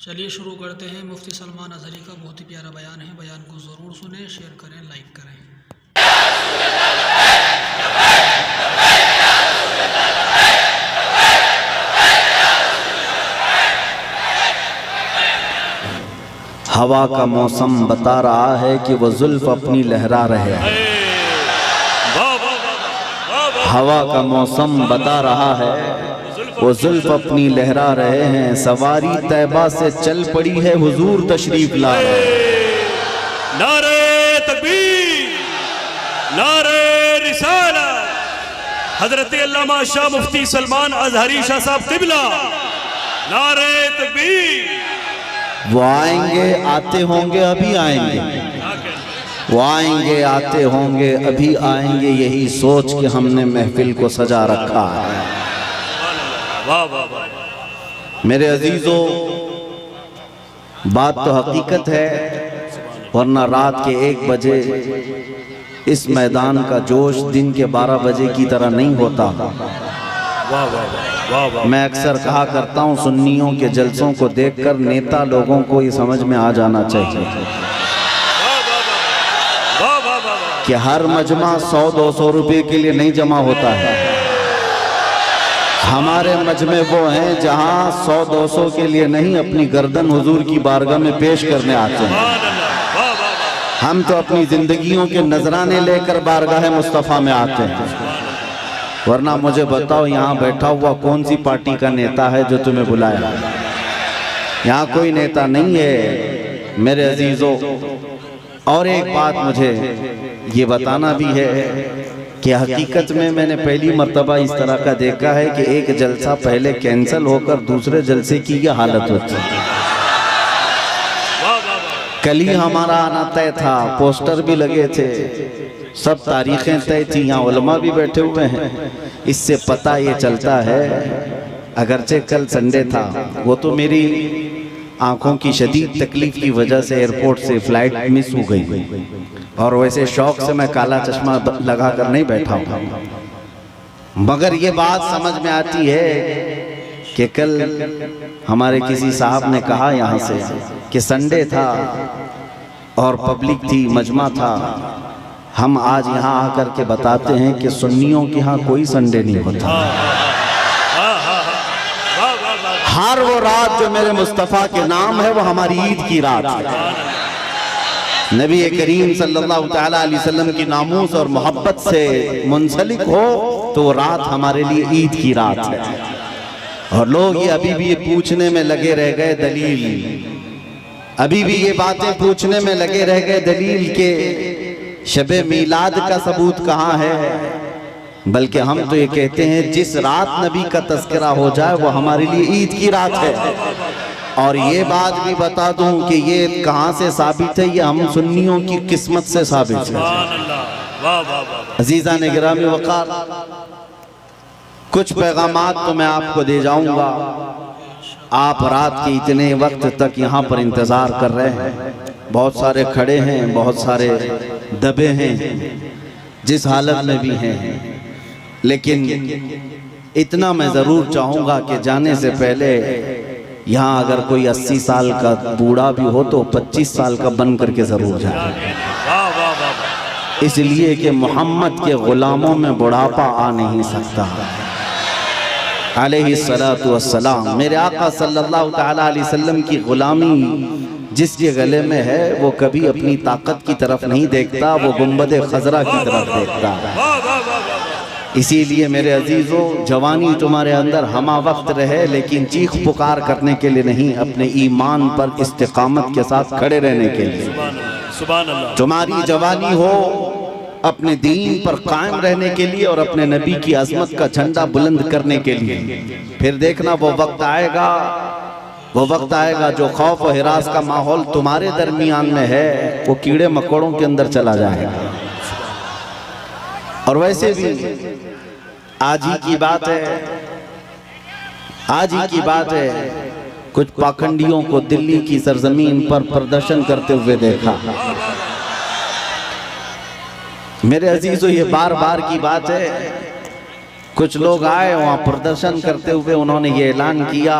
चलिए शुरू करते हैं। मुफ्ती सलमान अज़हरी का बहुत ही प्यारा बयान है। बयान को ज़रूर सुने, शेयर करें, लाइक करें। हवा का मौसम बता रहा है कि वो जुल्फ अपनी लहरा रहे हैं। हवा का मौसम बता रहा है वो जुल्फ अपनी लहरा रहे हैं। सवारी तैबा से चल पड़ी है, हुजूर तशरीफ ला रहे हैं। नारे तकबीर, नारे रिसालत, हजरत अल्लामा शाह मुफ्ती सलमान अज़हरी शाह साहब क़िबला, नारे तकबीर। वो आएंगे, आते होंगे, अभी आएंगे। वो आएंगे, आते होंगे, अभी आएंगे। यही सोच के हमने महफिल को सजा रखा है। वाह वाह वाह। मेरे अजीजों, बात तो हकीकत है, वरना रात के 1 बजे इस मैदान का जोश दिन के 12 बजे की तरह नहीं होता। वाह वाह वाह। मैं अक्सर कहा करता हूँ, सुन्नियों के जलसों को देखकर नेता लोगों को ये समझ में आ जाना चाहिए कि हर मजमा 100-200 रुपए के लिए नहीं जमा होता है। हमारे मजमे वो हैं जहाँ 100-200 के लिए नहीं, अपनी गर्दन हुजूर की बारगाह में पेश करने आते हैं। हम तो अपनी जिंदगियों के नजराने लेकर बारगाह मुस्तफ़ा में आते हैं। वरना मुझे बताओ, यहाँ बैठा हुआ कौन सी पार्टी का नेता है जो तुम्हें बुलाया? यहाँ कोई नेता नहीं है मेरे अजीजों। और एक बात मुझे ये बताना भी है कि हकीकत में मैंने पहली मर्तबा इस तरह का देखा है कि एक जलसा पहले कैंसिल होकर दूसरे जलसे की यह हालत होती है। कल ही हमारा आना तय था, पोस्टर भी लगे थे, सब तारीखें तय थी, यहाँ उलमा भी बैठे हुए हैं। इससे पता ये चलता है, अगरचे कल संडे था, वो तो मेरी आंखों की शदीद तकलीफ की वजह से एयरपोर्ट से फ्लाइट मिस हो गई, और वैसे शौक से मैं काला चश्मा लगा कर नहीं बैठा हूँ। मगर ये बात समझ में आती है कि कल हमारे किसी साहब ने कहा यहाँ से कि संडे था और पब्लिक थी, मजमा था। हम आज यहाँ आकर के बताते हैं कि सुन्नियों के यहाँ कोई संडे नहीं होता। हर वो रात जो मेरे मुस्तफ़ा के नाम है वो हमारी ईद की रात है। नबी करीम सल्लल्लाहु तआला अलैहि वसल्लम की नामूस और मोहब्बत से मुंसलिक हो तो वो रात हमारे लिए ईद की रात है। और लोग ये अभी भी ये पूछने में लगे रह गए दलील, अभी भी ये बातें पूछने में लगे रह गए दलील के शबे मीलाद का सबूत कहाँ है। बल्कि हम तो ये कहते हैं जिस रात नबी का तज़किरा हो जाए वो हमारे लिए ईद की रात है। और ये बात भी बता दूं कि ये कहाँ से साबित है, ये हम सुन्नियों की किस्मत से साबित है। अजीज़ान गिरामी वक़ार, कुछ पैगामात तो मैं आपको दे जाऊंगा। आप रात के इतने वक्त तक यहाँ पर इंतज़ार कर रहे हैं, बहुत सारे खड़े हैं, बहुत सारे दबे हैं, जिस हालत में भी हैं। लेकिन इतना मैं ज़रूर चाहूँगा कि जाने से पहले यहाँ अगर कोई 80 साल का बूढ़ा भी हो तो 25 साल का बन करके ज़रूर जाए, इसलिए कि मोहम्मद के ग़ुलामों में बुढ़ापा आ नहीं सकता। अलैहिस्सलातु वस्सलाम, मेरे आका सल्लल्लाहु तआला अलैहि वसल्लम की ग़ुलामी जिसके गले में है वो कभी अपनी ताकत की तरफ नहीं देखता, वो गुंबद खजरा की तरफ देखता है। इसीलिए मेरे अजीज़ों, जवानी तुम्हारे अंदर हमा वक्त रहे, लेकिन चीख पुकार करने के लिए नहीं, अपने ईमान पर इस्तिकामत के साथ खड़े रहने के लिए। तुम्हारी जवानी हो अपने दीन पर कायम रहने के लिए और अपने नबी की अज़मत का झंडा बुलंद करने के लिए। फिर देखना वो वक्त आएगा, वो वक्त आएगा जो खौफ और हिरास का माहौल तुम्हारे दरमियान में है वो कीड़े मकोड़ों के अंदर चला जाएगा। और वैसे भी आज ही की बात है, आज ही की बात है, कुछ पाखंडियों को दिल्ली की सरजमीन पर प्रदर्शन करते हुए देखा। मेरे अजीजों, ये बार बार की बात है, कुछ लोग आए वहाँ प्रदर्शन करते हुए, उन्होंने ये ऐलान किया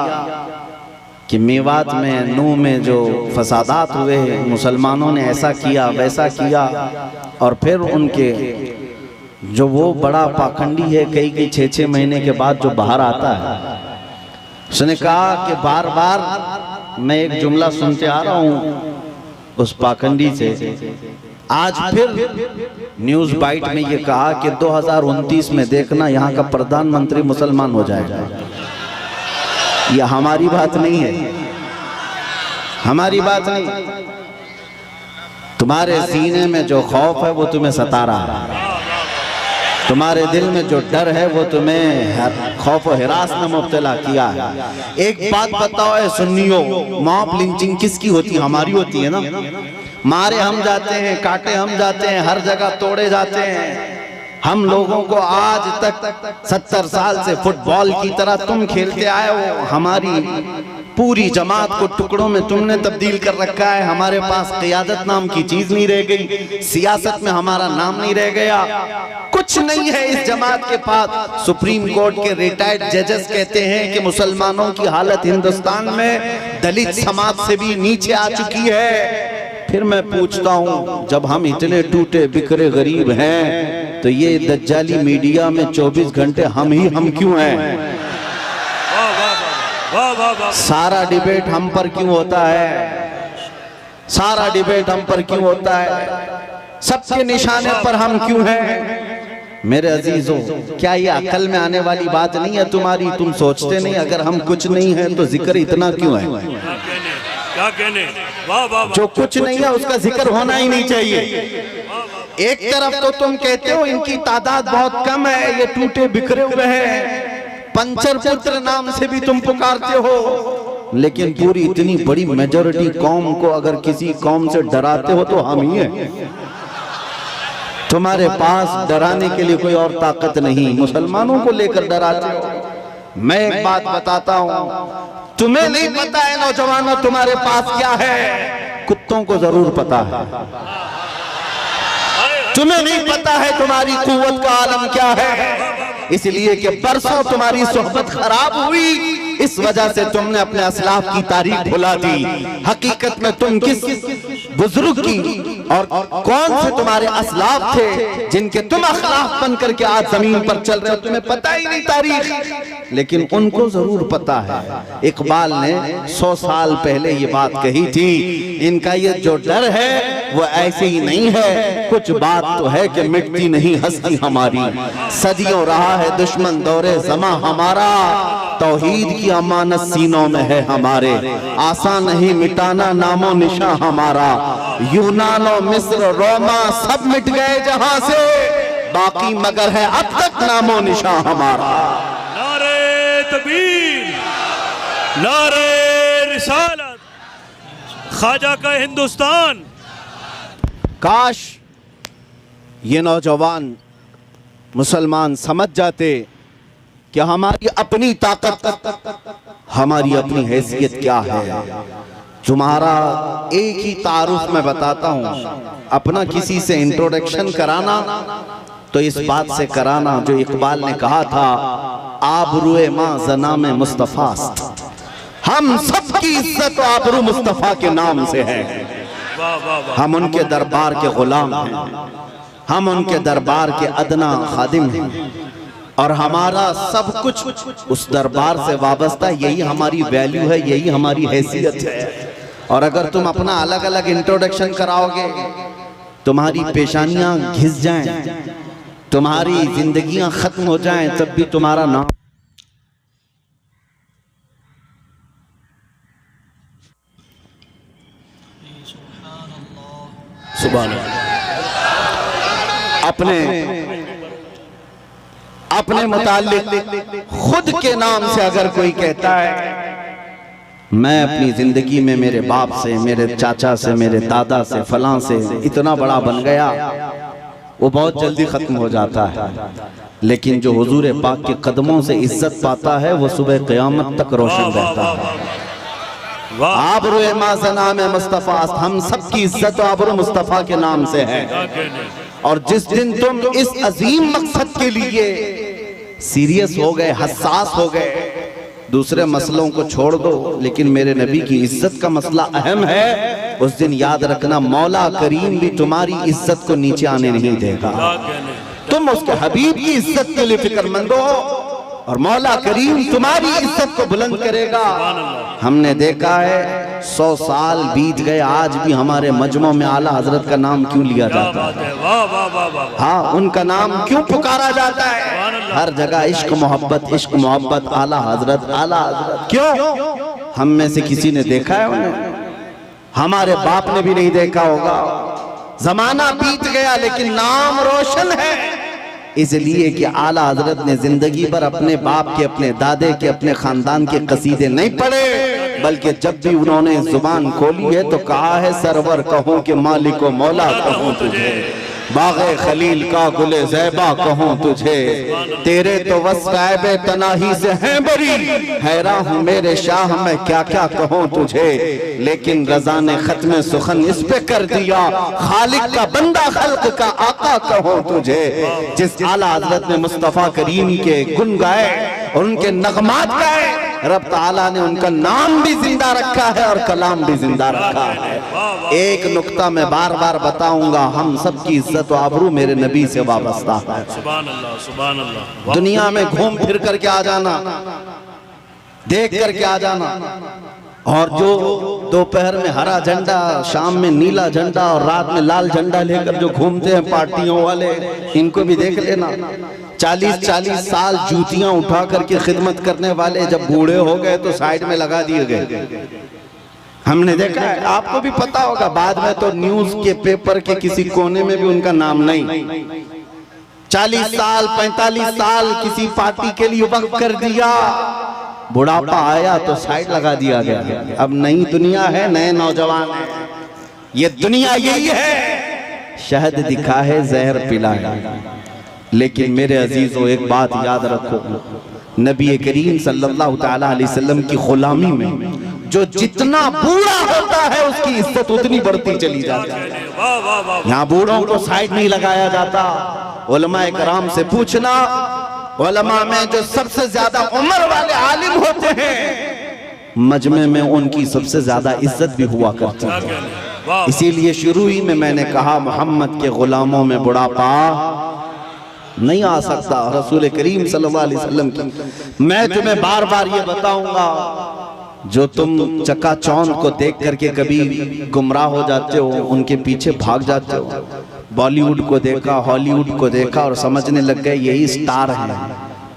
कि मेवात में नूह में जो फसादात हुए, मुसलमानों ने ऐसा किया वैसा किया, और फिर उनके जो वो बड़ा पाखंडी है कई 6-6 महीने के बाद जो बाहर आता है, उसने कहा कि बार बार मैं एक जुमला सुनते आ रहा हूँ उस पाखंडी से, आज फिर न्यूज़ बाइट में ये कहा कि 2029 में देखना यहाँ का प्रधानमंत्री मुसलमान हो जाएगा। ये हमारी बात नहीं है, हमारी बात नहीं। तुम्हारे सीने में जो खौफ है वो तुम्हें सता रहा है, तुम्हारे दिल में जो डर है वो तुम्हें खौफ और हिरास में मुब्तला किया है। एक बात बताओ है सुन्नियों, मॉब लिंचिंग किसकी होती है? हमारी होती है ना। मारे हम जाते हैं, काटे हम जाते हैं, हर जगह तोड़े जाते हैं। हम लोगों को आज तक 70 साल से फुटबॉल की तरह तुम खेलते आए हो, हमारी पूरी जमात को टुकड़ों में तुमने तब्दील कर रखा है। हमारे पास क़ियादत नाम की चीज नहीं रह गई, सियासत में हमारा नाम नहीं रह गया, कुछ नहीं है इस जमात के पास। सुप्रीम कोर्ट के रिटायर्ड जजेस कहते हैं कि मुसलमानों की हालत हिंदुस्तान में दलित समाज से भी नीचे आ चुकी है। फिर मैं पूछता हूँ, जब हम इतने टूटे बिखरे गरीब हैं तो ये दज्जाली मीडिया में 24 घंटे हम क्यों हैं? सारा डिबेट हम पर क्यों होता है? सारा डिबेट हम पर क्यों होता है? सबके निशाने पर हम क्यों हैं? मेरे अजीजों, क्या ये अकल में आने वाली बात नहीं है तुम्हारी? तुम सोचते नहीं अगर हम कुछ नहीं है तो जिक्र इतना क्यों है? क्या कहने? वाह वाह, जो कुछ नहीं है उसका जिक्र होना ही नहीं चाहिए। एक तरफ तो तुम कहते हो इनकी तादाद बहुत कम है, ये टूटे बिखरे हुए हैं, पंचर पुत्र नाम से भी तुम पुकारते हो, लेकिन पूरी इतनी बड़ी मेजॉरिटी कौम को अगर किसी कौम से डराते हो तो हम ही हैं। तुम्हारे पास डराने के लिए कोई और ताकत नहीं, मुसलमानों को लेकर डराते हो। मैं एक बात बताता हूँ, तुम्हें नहीं पता है नौजवानों तुम्हारे पास क्या है, कुत्तों को जरूर पता है। तुम्हें नहीं पता है तुम्हारी कुव्वत का आलम क्या है, इसलिए कि परसों तुम्हारी सोहबत खराब हुई, इस वजह से तुमने अपने असलाफ की तारीख भुला दी। हकीकत में तुम किस बुजुर्ग की और कौन से तुम्हारे असलाफ थे जिनके तुम अखलाफ बन करके आज जमीन पर चल रहे हो, तुम्हें पता ही नहीं तारीख, लेकिन उनको जरूर पता है। इकबाल ने 100 साल पहले ये बात कही थी, इनका ये जो डर है वो ऐसे ही नहीं है, कुछ बात तो है कि मिटती नहीं हस्ती हमारी। सदियों रहा है दुश्मन दौरे ज़मा हमारा, तौहीद की अमानत सीनों में है हमारे, आसान नहीं मिटाना नामो निशा हमारा। यूनान और मिस्र रोमा सब मिट गए जहां से, बाकी मगर है अब तक नामो निशा हमारा। नारे तकबीर, नारे रिसालत, ख्वाजा का हिंदुस्तान। काश ये नौजवान मुसलमान समझ जाते कि हमारी अपनी ताकत, हमारी अपनी हैसियत क्या है। तुम्हारा एक ही तारुफ में बताता हूँ, अपना किसी से इंट्रोडक्शन कराना तो इस बात से कराना जो इकबाल ने कहा था, आबरूए माँ जना में मुस्तफ़ास्त, हम सबकी इज्जत आबरू मुस्तफ़ा के नाम से है। हम उनके दरबार के गुलाम हैं, हम उनके दरबार के अदना खादिम हैं, और हमारा सब कुछ उस दरबार से वाबस्ता, यही हमारी वैल्यू है, यही हमारी हैसियत है। और अगर तुम अपना अलग अलग इंट्रोडक्शन कराओगे, तुम्हारी पेशानियां घिस जाएं, तुम्हारी जिंदगियां खत्म हो जाएं, तब भी तुम्हारा नाम सुभान अल्लाह। अपने मुताल्लिक खुद के नाम से अगर कोई कहता है मैं अपनी जिंदगी में मेरे बाप से, मेरे चाचा से, मेरे दादा से, फलां से इतना बड़ा बन गया, वो बहुत जल्दी खत्म हो जाता है। लेकिन जो हुजूर पाक के कदमों से इज्जत पाता है वो सुबह क़यामत तक रोशन रहता है। आबरू माज़ना में मुस्तफ़ा, हम सबकी इज्जत आबरू मुस्तफ़ा के नाम से है। और जिस दिन तुम इस अजीम मकसद के लिए सीरियस हो गए, हसास हो गए, दूसरे मसलों को छोड़ दो, लेकिन मेरे नबी की इज्जत का मसला अहम है। उस दिन याद रखना, मौला करीम भी तुम्हारी इज्जत को नीचे आने नहीं देगा। क्या कहने, तुम उसके हबीब की इज्जत के लिए फिक्रमंद हो और मौला करीम तुम्हारी इज्जत को बुलंद करेगा। हमने देखा है 100 साल बीत गए, आज भी हमारे मजमों में आला हजरत का नाम क्यों लिया क्या जाता बात है? है, वाह वाह वाह वाह। हाँ, उनका नाम क्यों पुकारा जाता है? हर जगह इश्क मोहब्बत, आला हजरत, आला हजरत। क्यों? हम में से किसी ने देखा है उन्हें? हमारे बाप ने भी नहीं देखा होगा। जमाना बीत गया लेकिन नाम रोशन है, इसलिए कि आला हजरत ने जिंदगी भर अपने बाप के, अपने दादे के, अपने खानदान के कसीदे नहीं पढ़े, बल्कि जब भी उन्होंने जुबान खोली है तो कहा है सरवर कहूं कि मालिक व मौला कहूं तुझे, बाग़े खलील का गुले ज़ैबा कहूं तुझे, तेरे तो वस्फ़ ऐबे तनाही से हैं बरी, हैरान हूँ मेरे शाह मैं क्या क्या कहूं तुझे, लेकिन रज़ा ने खत्म सुखन इस पे कर दिया, खालिक का बंदा खल्क का आका कहूं तुझे। जिस आला हज़रत ने मुस्तफ़ा करीम के गुन गाए और उनके नगमात गाए, रब ताला ने उनका नाम भी जिंदा रखा है और कलाम भी जिंदा रखा है। एक नुक्ता मैं बार बार बताऊंगा, हम सब की इज्जत व आबरू मेरे नबी से वाबस्ता है। सुभान अल्लाह, सुभान अल्लाह। दुनिया में घूम फिर करके आ जाना, देख करके आ जाना, और जो दोपहर में हरा झंडा, शाम में नीला झंडा और रात में लाल झंडा लेकर जो घूमते हैं पार्टियों वाले, इनको भी देख लेना। 40-40 साल जूतियां उठा करके खिदमत करने वाले जब बूढ़े हो गए तो साइड में लगा दिए गए। हमने देखा है, आपको भी पता होगा, बाद में तो न्यूज के पेपर के किसी कोने में भी उनका नाम नहीं। 40 साल 45 साल किसी पार्टी के लिए वक्त कर दिया, बुढ़ापा आया तो साइड लगा दिया गया। अब नई दुनिया है, नए नौजवान है, ये दुनिया यही है, शहद दिखा है जहर पिला है। लेकिन मेरे अजीजों, एक बात याद रखो, नबी करीम सल्लल्लाहु तआला अलैहि वसल्लम की गुलामी में जो जितना बूढ़ा होता है उसकी इज्जत उतनी बढ़ती चली जाती है। वाह वाह वाह। यहाँ बूढ़ों को साइड नहीं लगाया जाता। उलमा कराम से पूछना, उलमा में जो सबसे ज्यादा उम्र वाले आलिम होते हैं, मजमे में उनकी सबसे ज्यादा इज्जत भी हुआ करती है। इसीलिए शुरू ही में मैंने कहा, मोहम्मद के गुलामों में बुढ़ापा नहीं आ सकता। रसूल करीम सल्लल्लाहु अलैहि वसल्लम की मैं तुम्हें बार बार ये बताऊंगा, जो तुम चकाचौंध को देख करके कभी गुमराह हो जाते हो, उनके पीछे भाग जाते हो। बॉलीवुड को देखा, हॉलीवुड को देखा और समझने लग गए यही स्टार है।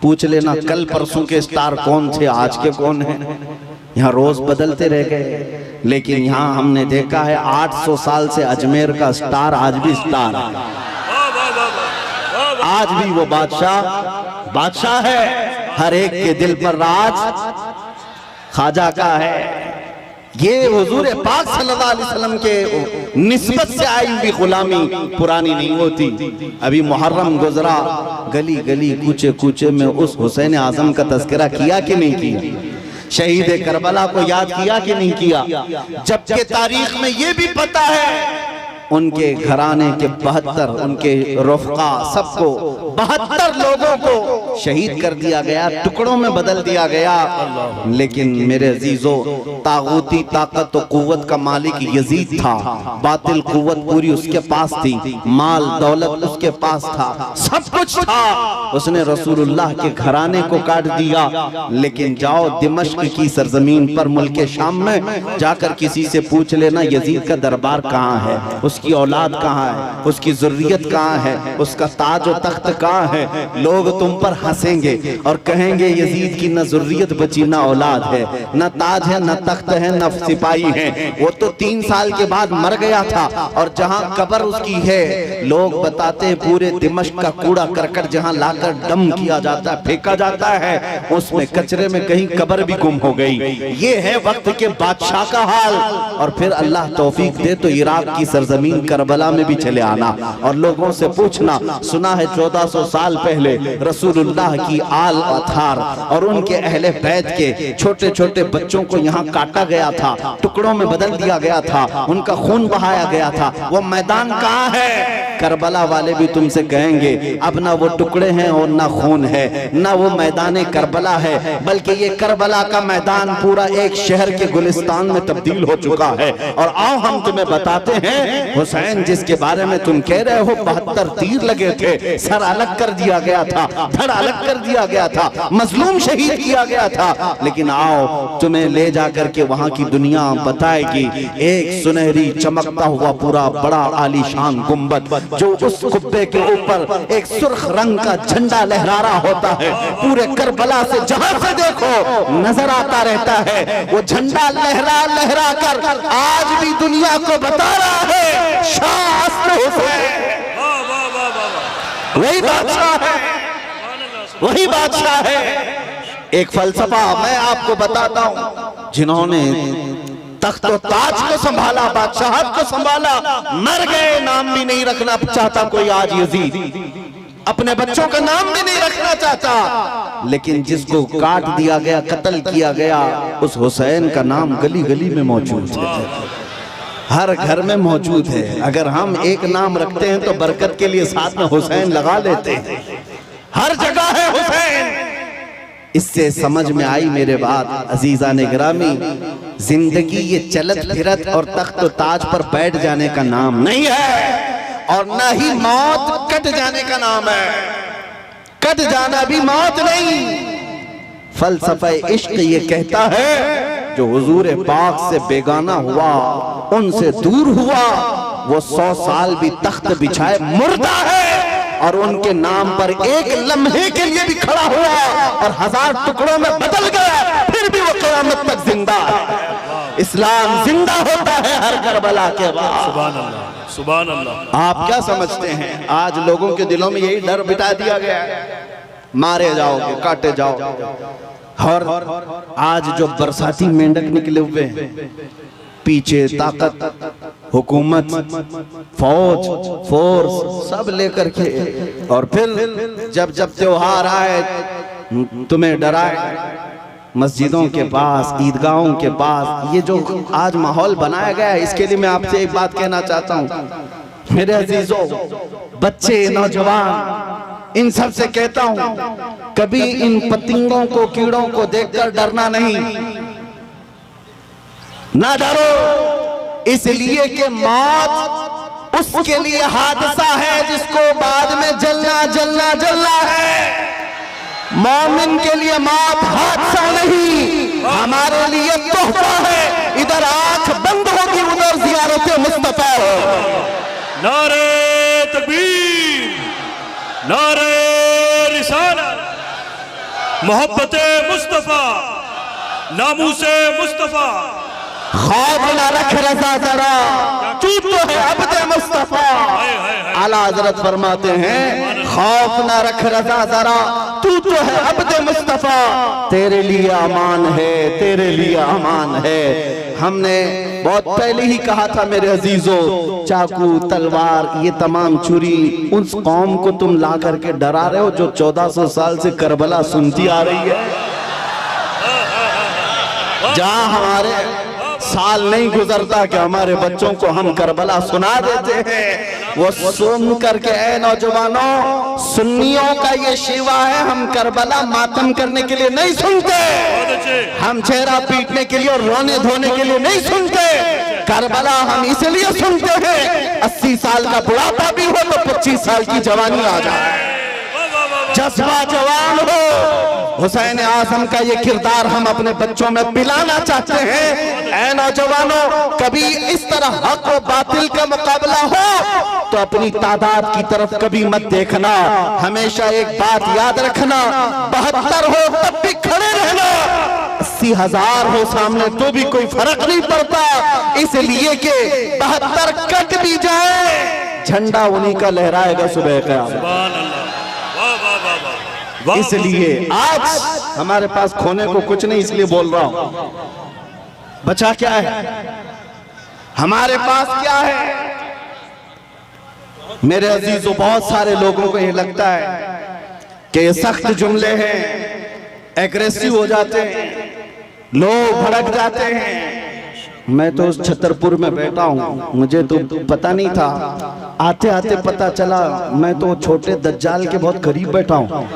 पूछ लेना कल परसों के स्टार कौन थे, आज के कौन हैं। यहाँ रोज बदलते रह गए, लेकिन यहाँ हमने देखा है 800 साल से अजमेर का स्टार आज भी स्टार है। आज भी वो बादशाह है, हर एक के दिल पर राज ख्वाजा का है। ये हुजूर पाक सल्लल्लाहु अलैहि वसल्लम के निस्बत से आई हुई गुलामी पुरानी नहीं होती। अभी मुहर्रम गुजरा, गली गली कूचे कूचे में उस हुसैन आजम का तज़किरा किया कि नहीं किया? शहीद करबला को याद किया कि नहीं किया? जबकि तारीख में ये भी पता है उनके घराने के 72, उनके रफ़क़ा सबको 72 लोगों को शहीद कर दिया गया, टुकड़ों में बदल दिया गया। लेकिन मेरे अजीजों, तागूती ताकत और कुव्वत का मालिक यजीद था, बातिल कुव्वत पूरी उसके पास थी, माल दौलत उसके पास था, सब कुछ था। उसने रसूलुल्लाह के घराने को काट दिया। लेकिन जाओ दिमश्क की सरजमीन पर, मुल्क शाम में जाकर किसी से पूछ लेना यजीद का दरबार कहाँ है, उसकी औलाद कहाँ है, उसकी ज़ुर्रियत कहाँ है, उसका ताज और तख्त कहाँ है। लोग तुम पर हंसेंगे और कहेंगे यजीद की न ज़ुर्रियत बची, न औलाद है, न ताज है, न तख्त है, न सिपाही है। वो तो 3 साल के बाद मर गया था। और जहाँ कब्र उसकी है, लोग बताते हैं पूरे दिमश्क का कूड़ा करकट जहाँ लाकर डम किया जाता है, फेंका जाता है, उसमें कचरे में कहीं कब्र भी गुम हो गई। ये है वक्त के बादशाह का हाल। और फिर अल्लाह तौफीक दे तो इराक की सरजमीन करबला में भी चले आना और लोगों से पूछना, सुना है 1400 साल पहले रसूलुल्लाह की आल अथार और उनके अहले बैत के छोटे छोटे बच्चों को यहाँ काटा गया था, टुकड़ों में बदल दिया गया था, उनका खून बहाया गया था। वो मैदान कहाँ है? करबला वाले भी तुमसे कहेंगे अब ना वो टुकड़े हैं और ना खून है, ना वो मैदान करबला है, बल्कि ये करबला का मैदान पूरा एक शहर के गुलिस्तान में तब्दील हो चुका है। और आओ हम तुम्हें बताते हैं, हुसैन जिसके बारे में तुम कह रहे हो 72 तीर लगे थे, सर अलग कर दिया गया था, धड़ अलग कर दिया गया था, मजलूम शहीद किया गया था, लेकिन आओ तुम्हें ले जाकर के वहां की दुनिया बताएगी एक सुनहरी चमकता हुआ पूरा बड़ा आलीशान गुंबद, जो उस कुब्बे के ऊपर एक सुर्ख रंग का झंडा लहरा रहा होता है, पूरे करबला से जहां से देखो नजर आता रहता है। वो झंडा लहरा लहरा कर आज भी दुनिया को बता रहा है शाह असल हुसैन वही बादशाह है, वही बादशाह है। एक फलसफा मैं आपको बताता हूं, जिन्होंने तख्त और ताज को संभाला, बादशाहत को संभाला, मर गए, नाम भी नहीं रखना चाहता कोई आज यजीद, अपने बच्चों का नाम भी नहीं रखना चाहता, लेकिन जिसको काट दिया गया, कत्ल किया गया, उस हुसैन का नाम गली गली में मौजूद है, हर घर में मौजूद है। अगर हम एक नाम रखते हैं तो बरकत के लिए साथ में हुसैन लगा लेते हैं, हर जगह है हुसैन। इससे समझ में आई मेरे बात अजीजा ने गिरामी, जिंदगी ये चलत फिरत और तख्त और ताज पर बैठ जाने का नाम नहीं है, और ना ही मौत कट जाने का नाम है, कट जाना भी मौत नहीं। फलसफा इश्क ये कहता है जो हुजूर पाक से बेगाना हुआ, उनसे दूर हुआ, वो 100 साल भी तख्त बिछाए मुर्दा है, और उनके नाम पर एक लम्हे के लिए भी खड़ा हुआ और 1000 टुकड़ों में बदल गया, फिर भी वो क़यामत तक जिंदा है। इस्लाम जिंदा होता है हर करबला के बाद। सुभान अल्लाह, सुभान अल्लाह। आप क्या समझते हैं आज लोगों के दिलों में यही डर बिठा दिया गया है, मारे जाओगे, काटे जाओ। और आज जो बरसाती मेंढक निकले हुए हैं, पीछे ताकत, हुकूमत, फौज, फोर्स सब लेकर के, और फिर जब जब त्योहार आए तुम्हें डराए, मस्जिदों के पास, ईदगाहों के पास, ये जो आज माहौल बनाया गया है, इसके लिए मैं आपसे एक बात कहना चाहता हूँ मेरे अजीजों, बच्चे, नौजवान, इन सब से कहता हूँ कभी इन पतंगों को, कीड़ों को देखकर डरना नहीं, ना डरो, इसलिए कि मौत उसके लिए हादसा है जिसको बाद में जलना जलना जलना है। मोमिन के लिए मौत हादसा नहीं, हमारे लिए तोहफा है। इधर आंख बंद होगी, उधर ज़ियारत मुस्तफा हो। नारे तकबीर, नारे रिसालत, मोहब्बते मुस्तफा, नामूसे मुस्तफा। खौफ न रख रज़ा जरा, तू तो है अब्दे मुस्तफा। आला हज़रत फरमाते हैं खौफ न रख रज़ा जरा, तू तो है अब्दे मुस्तफा, तेरे लिए अमान है, तेरे लिए अमान है। हमने बहुत पहले ही कहा था मेरे अजीजों, चाकू, तलवार, ये तमाम छुरी उस कौम को तुम ला करके डरा रहे हो जो 1400 साल से करबला सुनती आ रही है, जहां हमारे साल नहीं गुजरता कि हमारे बच्चों को हम करबला सुना देते हैं। वो सुन करके, ऐ नौजवानों, सुन्नियों का ये शिवा है, हम करबला मातम करने के लिए नहीं सुनते, हम चेहरा पीटने के लिए और रोने धोने के लिए नहीं सुनते। करबला हम इसलिए सुनते हैं 80 साल का बुढ़ापा भी हो तो 25 साल की जवानी आ जाए, जज्बा जवान हो। हुसैन आज़म का ये किरदार हम अपने बच्चों में पिलाना चाहते हैं। ऐ नौजवानों, कभी इस तरह हक और बातिल का मुकाबला हो तो अपनी तादाद की तरफ कभी मत देखना, हमेशा एक बात याद रखना, 72 हो तब भी खड़े रहना, 80,000 हो सामने तो भी कोई फर्क नहीं पड़ता, इसलिए कि 72 कट भी जाए, झंडा उन्हीं का लहराएगा सुबह क़यामत। इसलिए आज हमारे पास खोने को कुछ नहीं, इसलिए बोल रहा हूं, बचा क्या है, हमारे पास क्या है। मेरे अजीजों, बहुत सारे लोगों को ये लगता है कि ये सख्त जुमले हैं, एग्रेसिव हो जाते हैं, लोग भड़क जाते हैं, मैं तो उस छतरपुर में बैठा हूँ, मुझे तो पता नहीं था, आते आते पता चला मैं तो छोटे दज्जाल के बहुत करीब बैठा हूँ,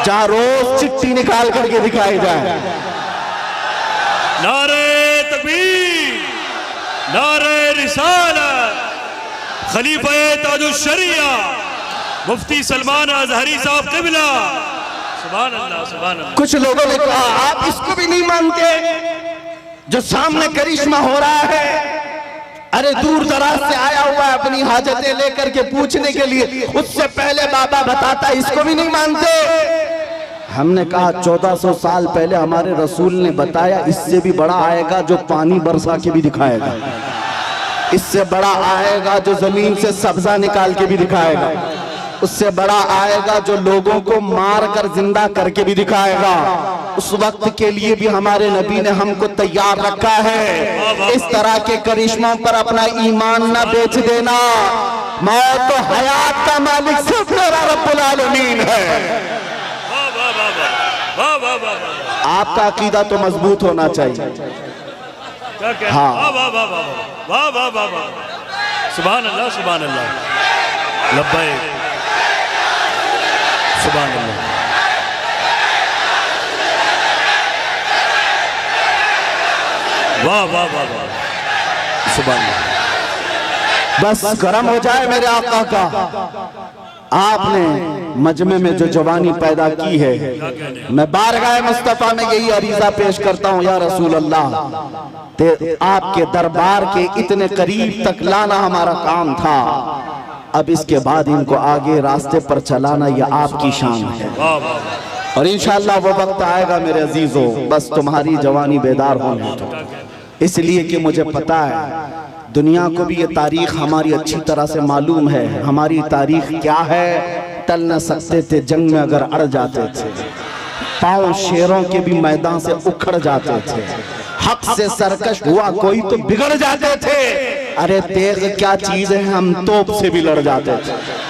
जहाँ रोज चिट्ठी निकाल करके दिखाई जाए। नारे तकबीर, नारे रिसालत, खलीफा ताजुश शरिया मुफ्ती सलमान अजहरी साहब क़िबला। सुभान अल्लाह, सुभान अल्लाह। कुछ लोगों ने कहा आप इसको भी नहीं मानते जो सामने करिश्मा हो रहा है? अरे दूर दराज से आया हुआ है अपनी हाजतें लेकर के पूछने के लिए, उससे पहले बाबा बताता, इसको भी नहीं मानते? हमने कहा 1400 साल पहले हमारे रसूल ने बताया, इससे भी बड़ा आएगा जो पानी बरसा के भी दिखाएगा, इससे बड़ा आएगा जो जमीन से सब्जा निकाल के भी दिखाएगा, उससे बड़ा आएगा जो लोगों को मार कर जिंदा करके भी दिखाएगा। उस वक्त के लिए भी हमारे नबी ने हमको तैयार रखा है। इस तरह के करिश्मों पर अपना ईमान न बेच देना। मौत तो हयात का मालिक सिर्फ मेरा रब्बुल आलमीन है। आपका अकीदा तो मजबूत होना चाहिए। हाँ, वाह वाह वाह वाह, सुभान अल्लाह, सुभान अल्लाह, लब्बैक, सुभान अल्लाह। वाह वाह वाह वाह, सुभान अल्लाह। बस गरम हो जाए मेरे आका का। आपने मजमे में जो जवानी पैदा की है, मैं बारगाह मुस्तफा में यही अरीजा पेश करता हूँ, या रसूल अल्लाह, आपके दरबार के इतने करीब तक लाना हमारा काम था। अब इसके बाद इनको आगे रास्ते पर चलाना यह आपकी शान है, और इंशाअल्लाह वो वक्त आएगा मेरे अजीजों, बस तुम्हारी जवानी बेदार होने दो। इसलिए कि मुझे पता है दुनिया को भी ये तारीख हमारी अच्छी तरह से मालूम है। हमारी तारीख क्या है? टल न सकते थे जंग में अगर अड़ जाते थे, पांव शेरों के भी मैदान से उखड़ जाते थे, हक से सरकश हुआ कोई तो बिगड़ जाते थे। अरे तेग क्या चीज है, हम तोप से भी लड़ जाते थे।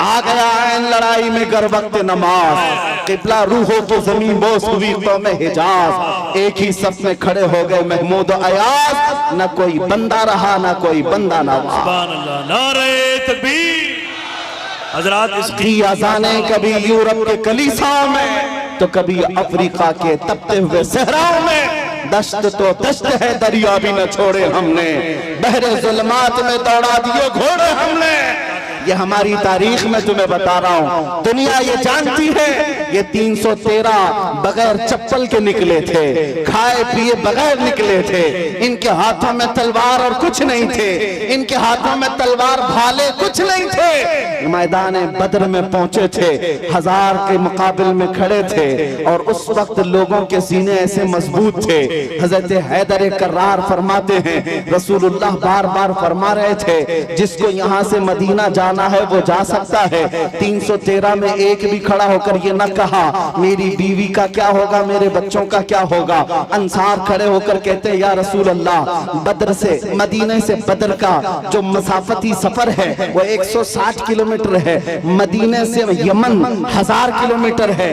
आ गया ऐन लड़ाई में गर वक्त नमाज, किबला रूहों की जमीन बोस हुई कौम हिजाज। एक ही सफ में खड़े हो गए महमूद अयाज, न कोई बंदा रहा न कोई बंदा नवाज। सुभान अल्लाह, नारे तकबीर। हजरात, इसकी अज़ाने कभी यूरोप के कलीसाओं में तो कभी अफ्रीका के तपते हुए सहराओं में। दश्त तो दश्त है, दरिया भी न छोड़े हमने, बहरे जुल्मात में दौड़ा दिए घोड़े हमने। ये हमारी तारीख में तुम्हें बता रहा हूँ, दुनिया ये जानती है ये 313 बगैर चप्पल के निकले थे, खाए पिए बगैर निकले थे। इनके हाथों में तलवार और कुछ नहीं थे, इनके हाथों में तलवार भाले कुछ नहीं थे। मैदान बद्र में पहुंचे थे, 1000 के मुकाबिल में खड़े थे, और उस वक्त लोगों के सीने ऐसे मजबूत थे। हजरत हैदर कर्रार फरमाते हैं, रसूलुल्लाह बार बार फरमा रहे थे, जिसको यहाँ से मदीना जाना है वो जा सकता है। 313 में एक भी खड़ा होकर ये न कहा मेरी बीवी का क्या होगा, मेरे बच्चों का क्या होगा। अंसार खड़े होकर कहते हैं, या रसूल अल्लाह, बद्र से मदीने से बद्र का जो मसाफती सफर है वो 160 किलोमीटर है, मदीने से यमन 1000 किलोमीटर है।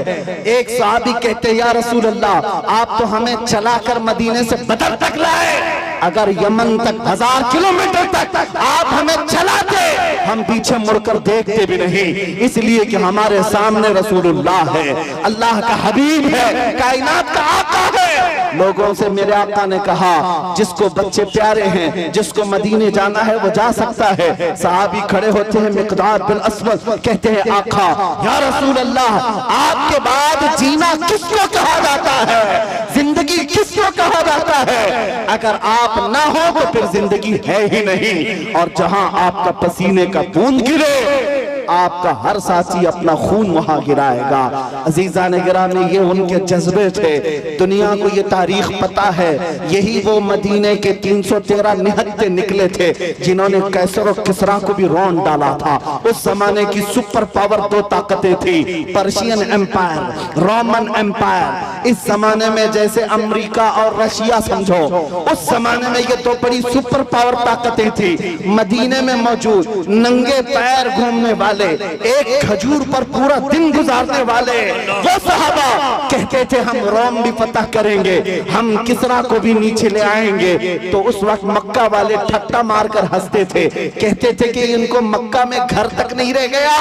एक सहाबी कहते हैं, या रसूल अल्लाह, आप तो हमें चलाकर मदीने से बद्र तक लाए, अगर यमन तक 1000 किलोमीटर तक आप हमें चलाते, हम पीछे मुड़कर देखते भी नहीं, इसलिए कि हमारे सामने रसूलुल्लाह है, अल्लाह का हबीब है, कायनात का आका है। लोगों से मेरे आका ने कहा, जिसको बच्चे प्यारे हैं, जिसको मदीने जाना है वो जा सकता है। सहाबी खड़े होते हैं, मिक़दार बिन अस्वद कहते हैं, आका या रसूल अल्लाह, आपके बाद जीना किसको कहा जाता है, जिंदगी किसको कहा जाता है? अगर आप ना हो तो फिर जिंदगी है ही नहीं। और जहां आपका पसीने का बूंद गिरे, आपका हर साथी अपना खून वहां गिराएगा। अजीजा ने गिरामी, ये उनके जज्बे थे। दुनिया को ये तारीख पता है, यही वो मदीने के 313 निहत्ते निकले थे जिन्होंने कैसर और किसरा को भी रौंद डाला था। उस जमाने की सुपर पावर दो ताकतें थी, पर्शियन एम्पायर, रोमन एम्पायर। इस जमाने में जैसे अमेरिका और रशिया समझो, उस जमाने में ये दो बड़ी सुपर पावर ताकतें थी। मदीने में मौजूद नंगे पैर घूमने वाले वाले, एक खजूर पर पूरा दिन गुजारने वाले वो सहाबा कहते थे हम रोम भी फतह करेंगे, हम किसरा को भी नीचे ले आएंगे। तो उस वक्त मक्का वाले ठट्टा मारकर हंसते थे, कहते थे कि इनको मक्का में घर तक नहीं रह गया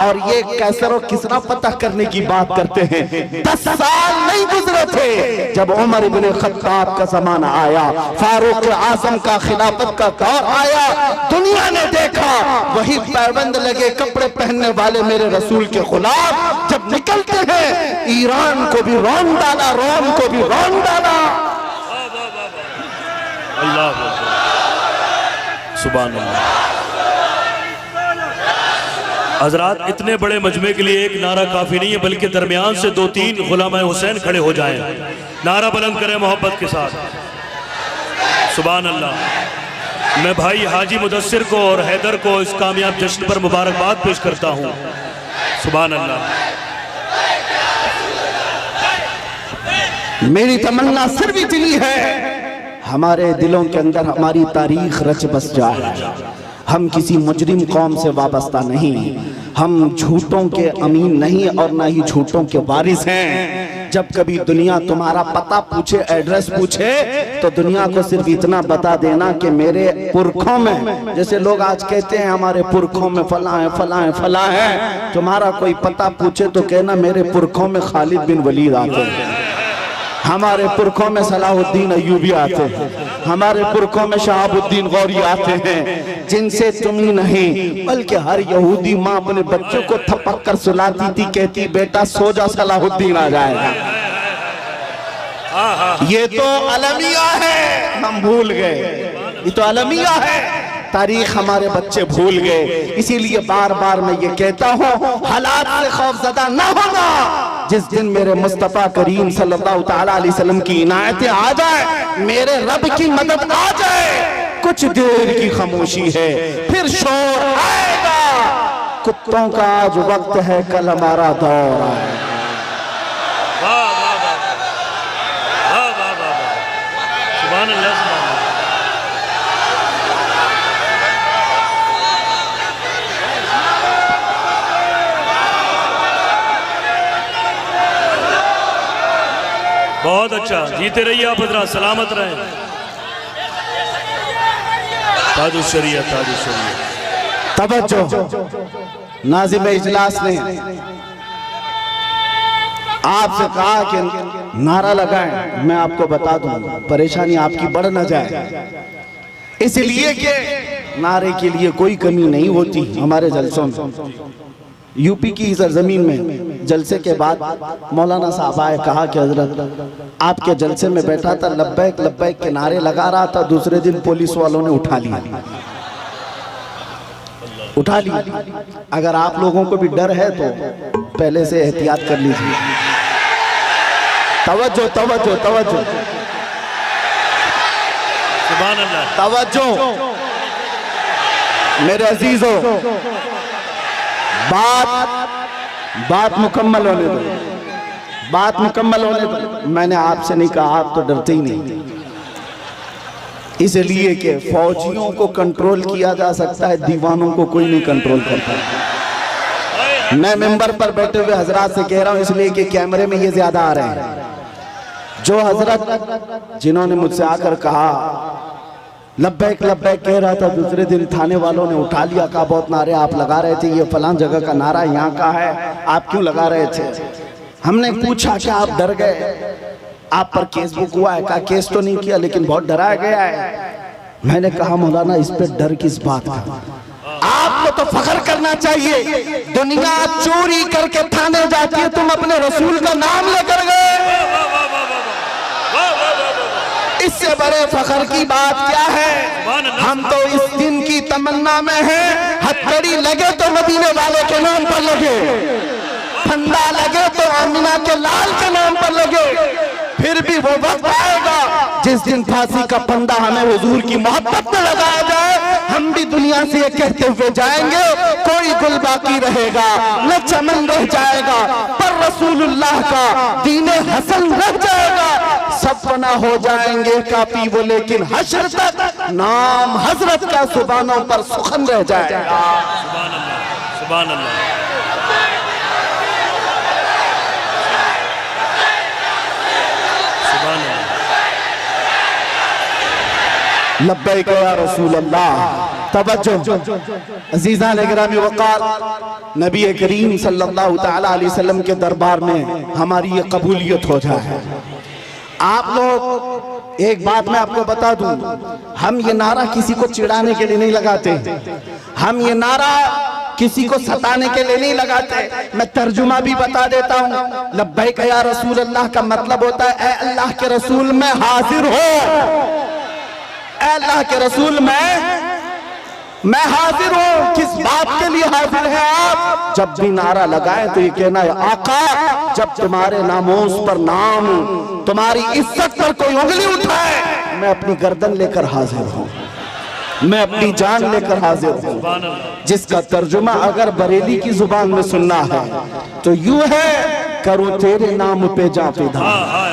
और ये कैसर और किसरा फतह करने की बात करते हैं। 10 साल नहीं गुजरे थे जब उमर इब्ने खत्ताब का जमाना आया, फारूक आजम का खिलाफत का दौर आया, दुनिया ने देखा वही पैबंद लगे कपड़े पहनने वाले मेरे रसूल के गुलाम जब निकलते हैं, ईरान को भी रौन डाला, रोम को भी रौन डाला। अल्लाह सुभान अल्लाह। हजरात, इतने बड़े मजमे के लिए एक नारा काफी नहीं है, बल्कि दरमियान से 2-3 गुलाम हुसैन खड़े हो जाएं, नारा बुलंद करें मोहब्बत के साथ। सुभान अल्लाह। मैं भाई हाजी मुदस्सिर को और हैदर को इस कामयाब जश्न पर मुबारकबाद पेश करता हूँ। सुभान अल्लाह। मेरी तमन्ना सिर्फ इतनी है, हमारे दिलों के अंदर हमारी तारीख रच बस जाए। हम किसी मुजरिम कौम से वाबस्ता नहीं, हम झूठों के अमीन नहीं और ना ही झूठों के वारिस हैं। जब कभी दुनिया तुम्हारा पता पूछे, एड्रेस पूछे, तो दुनिया को सिर्फ इतना बता देना कि मेरे पुरखों में, जैसे लोग आज कहते हैं हमारे पुरखों में फला है फला है फला है, तुम्हारा कोई पता पूछे तो कहना मेरे पुरखों में खालिद बिन वलीद आते हैं, हमारे पुरखों में सलाहुद्दीन अय्यूबी आते हैं, हमारे पुरखों में शहाबुद्दीन गौरी आते हैं, जिनसे तुम ही नहीं बल्कि हर यहूदी माँ अपने बच्चों को थपक कर सुलाती थी, कहती बेटा सो जा सलाहुद्दीन आ जाएगा। ये तो अलमिया है, हम भूल गए, ये तो अलमिया है, तारीख हमारे बच्चे भूल गए। इसीलिए बार बार मैं ये कहता हूँ, हालात से खौफजदा न होना। जिस दिन मेरे मुस्तफा करीम सल्लल्लाहु तआला अलैहि वसल्लम की इनायतें आ जाए, मेरे रब की मदद आ जाए, कुछ देर की खामोशी है, फिर शोर आएगा। कुत्तों का आज वक्त है, कल हमारा दौर आएगा। सुभान अल्लाह। बहुत अच्छा, जीते रहिए आप हजरात, सलामत रहें। ताजुशरिया ताजुशरिया। तवज्जो, नाज़िम इजलास ने आपसे कहा कि नारा लगाएं, मैं आपको बता दूं परेशानी आपकी बढ़ न जाए, इसलिए कि नारे के लिए कोई कमी नहीं होती हमारे जलसों में। यूपी की सरजमीन में जलसे के बाद मौलाना साहब आए, कहा कि हजरत आपके जलसे में बैठा था, लब्बैक लब्बैक के नारे लगा रहा था, दूसरे दिन पुलिस वालों ने उठा लिया। अगर आप लोगों को भी डर है तो पहले से एहतियात कर लीजिए। तवज्जो तवज्जो तवज्जो, सुभान अल्लाह, तवज्जो मेरे अजीजों, बात मुकम्मल होने दो, बात मुकम्मल होने दो। मैंने आपसे नहीं कहा, आप तो डरते ही नहीं, इसलिए कि फौजियों को कंट्रोल किया जा सकता है, दीवानों को कोई नहीं कंट्रोल करता। मैं मेंबर पर बैठे हुए हजरात से कह रहा हूं, इसलिए कि कैमरे में ये ज्यादा आ रहे हैं। जो हजरत जिन्होंने मुझसे आकर कहा लब्बैक लब्बैक कह रहा था, दूसरे दिन थाने वालों ने उठा लिया, कहा बहुत नारे आप लगा रहे थे, ये फलां जगह का नारा यहाँ का है, आप क्यों लगा रहे थे? हमने पूछा कि आप डर गए, आप पर केस बुक हुआ है? कहा केस तो नहीं किया, लेकिन बहुत डराया गया है। मैंने कहा मौलाना इस पे डर किस बात का? आपको तो फख्र करना चाहिए, दुनिया चोरी करके थाने जाती है, तुम अपने रसूल का नाम लेकर गए, इससे बड़े फख्र की बात क्या है? हम तो इस दिन की तमन्ना में हैं, हथकड़ी लगे तो मदीने वाले के नाम पर लगे, फंदा लगे तो आमिना के लाल के नाम पर लगे। फिर भी वो वक्त आएगा जिस दिन फांसी का फंदा हमें हुजूर की मोहब्बत में लगाया जाए, हम भी दुनिया से ये कहते हुए जाएंगे, कोई गुल बाकी रहेगा न चमन रह जाएगा, पर रसूलुल्लाह का दीने हसन रह जाएगा। सब फना हो जाएंगे काफी वो, लेकिन हश्र तक नाम हजरत का सुबानों पर सुखन रह जाएगा। सुभान अल्लाह। सुभान अल्लाह। लब्बैक या रसूल अल्लाह। तवज्जो अजीज़ान गिरामी वक़ार, नबी करीम सल्लल्लाहु तआला अलैहि वसल्लम के दरबार में हमारी ये कबूलियत हो जाए। आप लोग एक बात मैं आपको बता दूं, हम ये नारा किसी को चिढ़ाने के लिए नहीं लगाते, हम ये नारा किसी को सताने के लिए नहीं लगाते। मैं तर्जुमा भी बता देता हूँ। लब्बैक या रसूल अल्लाह का मतलब होता है, ए अल्लाह के रसूल मैं हाजिर हो, ए अल्लाह के रसूल मैं हाजिर हूँ। किस बात के लिए हाजिर है आप? जब भी नारा लगाए तो ये कहना है, आका जब तुम्हारे नामोस पर नाम, तुम्हारी इज्जत पर कोई उंगली उठाए, मैं अपनी गर्दन लेकर हाजिर हूँ, मैं अपनी जान लेकर हाजिर हूँ। जिसका तर्जुमा अगर बरेली की जुबान में सुनना है तो यूं है, करूं तेरे नाम पे जा फिदा,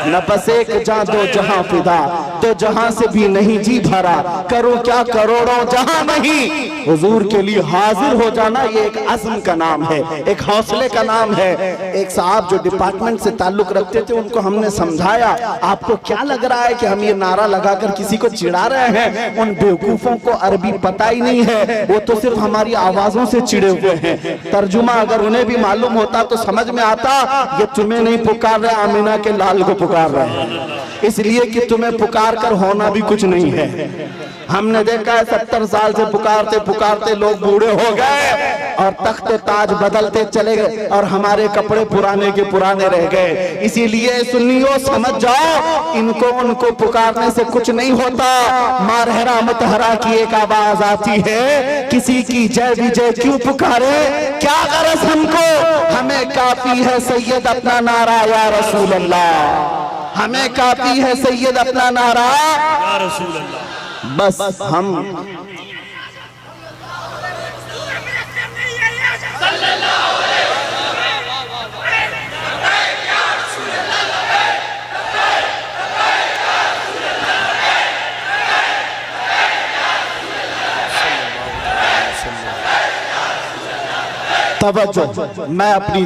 न बस एक जा दो जहां फिदा, तो जहां से भी नहीं जी भरा, करूं क्या करोड़ों जहां नहीं। हुजूर के लिए हाजिर हो जाना ये एक अज़्म का नाम है, एक हौसले का नाम है। एक साहब जो डिपार्टमेंट से ताल्लुक रखते थे, उनको हमने समझाया, आपको क्या लग रहा है कि हम ये नारा लगाकर किसी को चिढ़ा रहे हैं? उन बेवकूफों को अरबी पता ही नहीं है, वो तो सिर्फ हमारी आवाजों से चिढ़े हुए हैं। तर्जुमा अगर उन्हें भी मालूम होता तो समझ में आता, ये तुम्हें नहीं पुकार रहे, आमिना के लाल को पुकार रहे हैं, इसलिए कि तुम्हें पुकार कर होना भी कुछ नहीं है। हमने देखा है 70 साल से पुकारते पुकारते लोग बूढ़े हो गए और तख्त ताज बदलते चले गए और हमारे कपड़े पुराने के पुराने रह गए। इसीलिए सुन्नियों समझ जाओ, इनको उनको पुकारने से कुछ नहीं होता। मारहरा मतहरा की एक आवाज आती है, किसी की जय विजय क्यों पुकारे, क्या गरज हमको, हमें काफी है सैयद अपना नारा या रसूल अल्लाह, हमें काफी है सैयद अपना नारा या रसूल अल्लाह। बस हम तवज्जो, मैं अपनी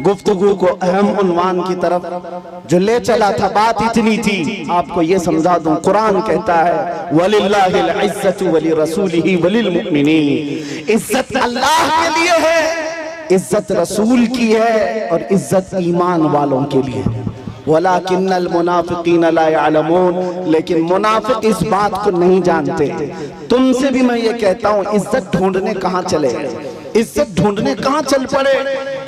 गुफ्तगू को अहम उन्वान की तरफ जो ले चला था, बात इतनी थी, आपको ये समझा दूं। कुरान कहता है, वलिल्लाहिल इज्जतु वलिरसूलिही वलिलमुमिनीन, इज्जत अल्लाह के लिए है, इज्जत रसूल की है और इज्जत ईमान वालों के लिए। वलाकिन्नल मुनाफिकीन ला यअलमून, लेकिन मुनाफिक इस बात को नहीं जानते। तुमसे भी मैं ये कहता हूँ, इज्जत ढूंढने कहाँ चले, इज्जत ढूंढने कहाँ चल पड़े।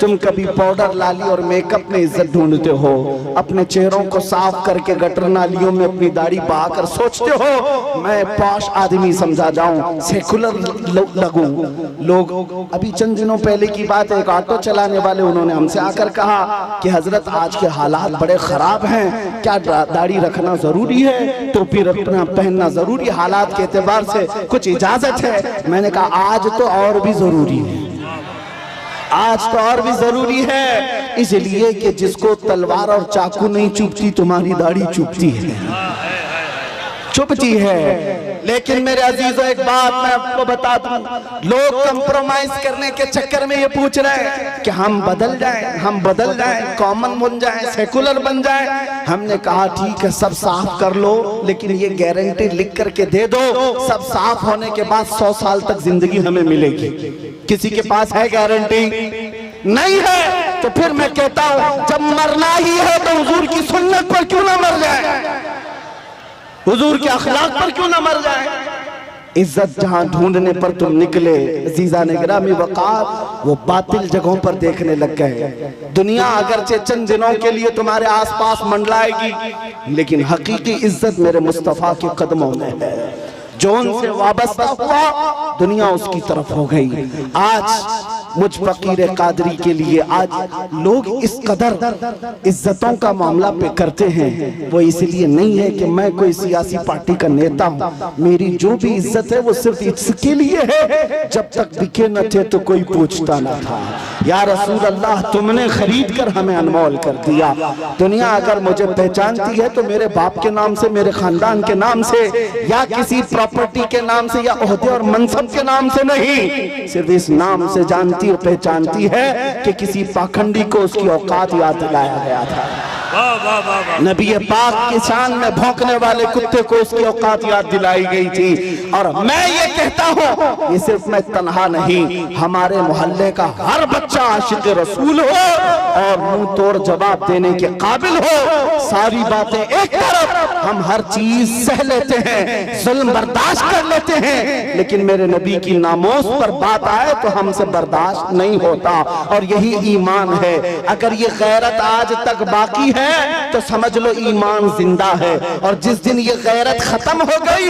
तुम कभी पाउडर लाली और मेकअप में इज्जत ढूंढते हो, अपने चेहरों को साफ करके गटर नालियों में अपनी दाढ़ी बहाकर सोचते हो मैं पॉश आदमी समझा जाऊं, सेकुलर लगूं। लोग अभी चंद दिनों पहले की बात है, एक ऑटो चलाने वाले उन्होंने हमसे आकर कहा कि हजरत आज के हालात बड़े खराब हैं, क्या दाढ़ी रखना जरूरी है, टोपी रखना पहनना जरूरी, हालात के एतबार से कुछ इजाजत है? मैंने कहा आज तो और भी जरूरी है, आज तो और भी जरूरी है, इसलिए कि जिसको तलवार और चाकू नहीं चुभती, तुम्हारी दाढ़ी चुभती है, चुभती है। लेकिन मेरे अजीजों एक बात मैं आपको बता दूं, लोग कंप्रोमाइज करने के चक्कर में ये पूछ रहे हैं कि हम बदल जाएं, हम बदल जाएं, कॉमन बन जाएं, सेकुलर बन जाएं। हमने कहा ठीक है, सब साफ कर लो, लेकिन ये गारंटी लिख करके दे दो, सब साफ होने के बाद 100 साल तक जिंदगी हमें मिलेगी। किसी के पास है गारंटी? नहीं है। तो फिर मैं कहता हूं, जब मरना ही है तो हुजूर की सुन्नत पर क्यों ना मर जाए, हुजूर के अखलाक पर क्यों ना मर जाए। इज्जत जहां ढूंढने पर तुम निकले अज़ीज़ान गिरामी वक़ार, वो बातिल जगहों पर देखने लग गए। दुनिया अगरचे चंद दिनों के लिए तुम्हारे आसपास मंडलाएगी, लेकिन हकीकी इज्जत मेरे मुस्तफ़ा के कदमों में है। जो उनसे वाबस्ता हुआ, दुनिया उसकी तरफ हो गई। आज मुझ फकीर कादरी के लिए आज लोग इस कदर इज्जतों का मामला पे करते हैं, वो इसलिए नहीं है कि मैं कोई सियासी पार्टी का नेता हूँ। मेरी जो भी इज्जत है वो सिर्फ इसके लिए है, जब तक दिखे न थे तो कोई पूछता न था। या रसूल अल्लाह तुमने खरीद कर हमें अनमोल कर दिया। दुनिया अगर मुझे पहचानती है तो मेरे बाप के नाम से, मेरे खानदान के नाम से, या किसी प्रॉपर्टी के नाम से, या ओहदे और मनसब के नाम से नहीं, सिर्फ इस नाम से जानती और पहचानती है कि किसी पाखंडी को उसकी औकात याद दिलाया गया था। नबी पाक की शान में भौंकने वाले कुत्ते को उसकी औकात याद दिलाई गई थी। और मैं ये कहता हूँ, ये सिर्फ मैं तन्हा नहीं, हमारे मोहल्ले का हर बच्चा आशिक रसूल हो और मुंह तोड़ जवाब देने के काबिल हो। सारी बातें एक तरफ, हम हर चीज सह लेते हैं, जुल्म बर्दाश्त कर लेते हैं, लेकिन मेरे नबी की नामोस पर बात आए तो हमसे बर्दाश्त नहीं होता। और यही ईमान है। अगर ये गैरत आज तक बाकी है तो समझ लो ईमान जिंदा है, और जिस दिन ये गैरत खत्म हो गई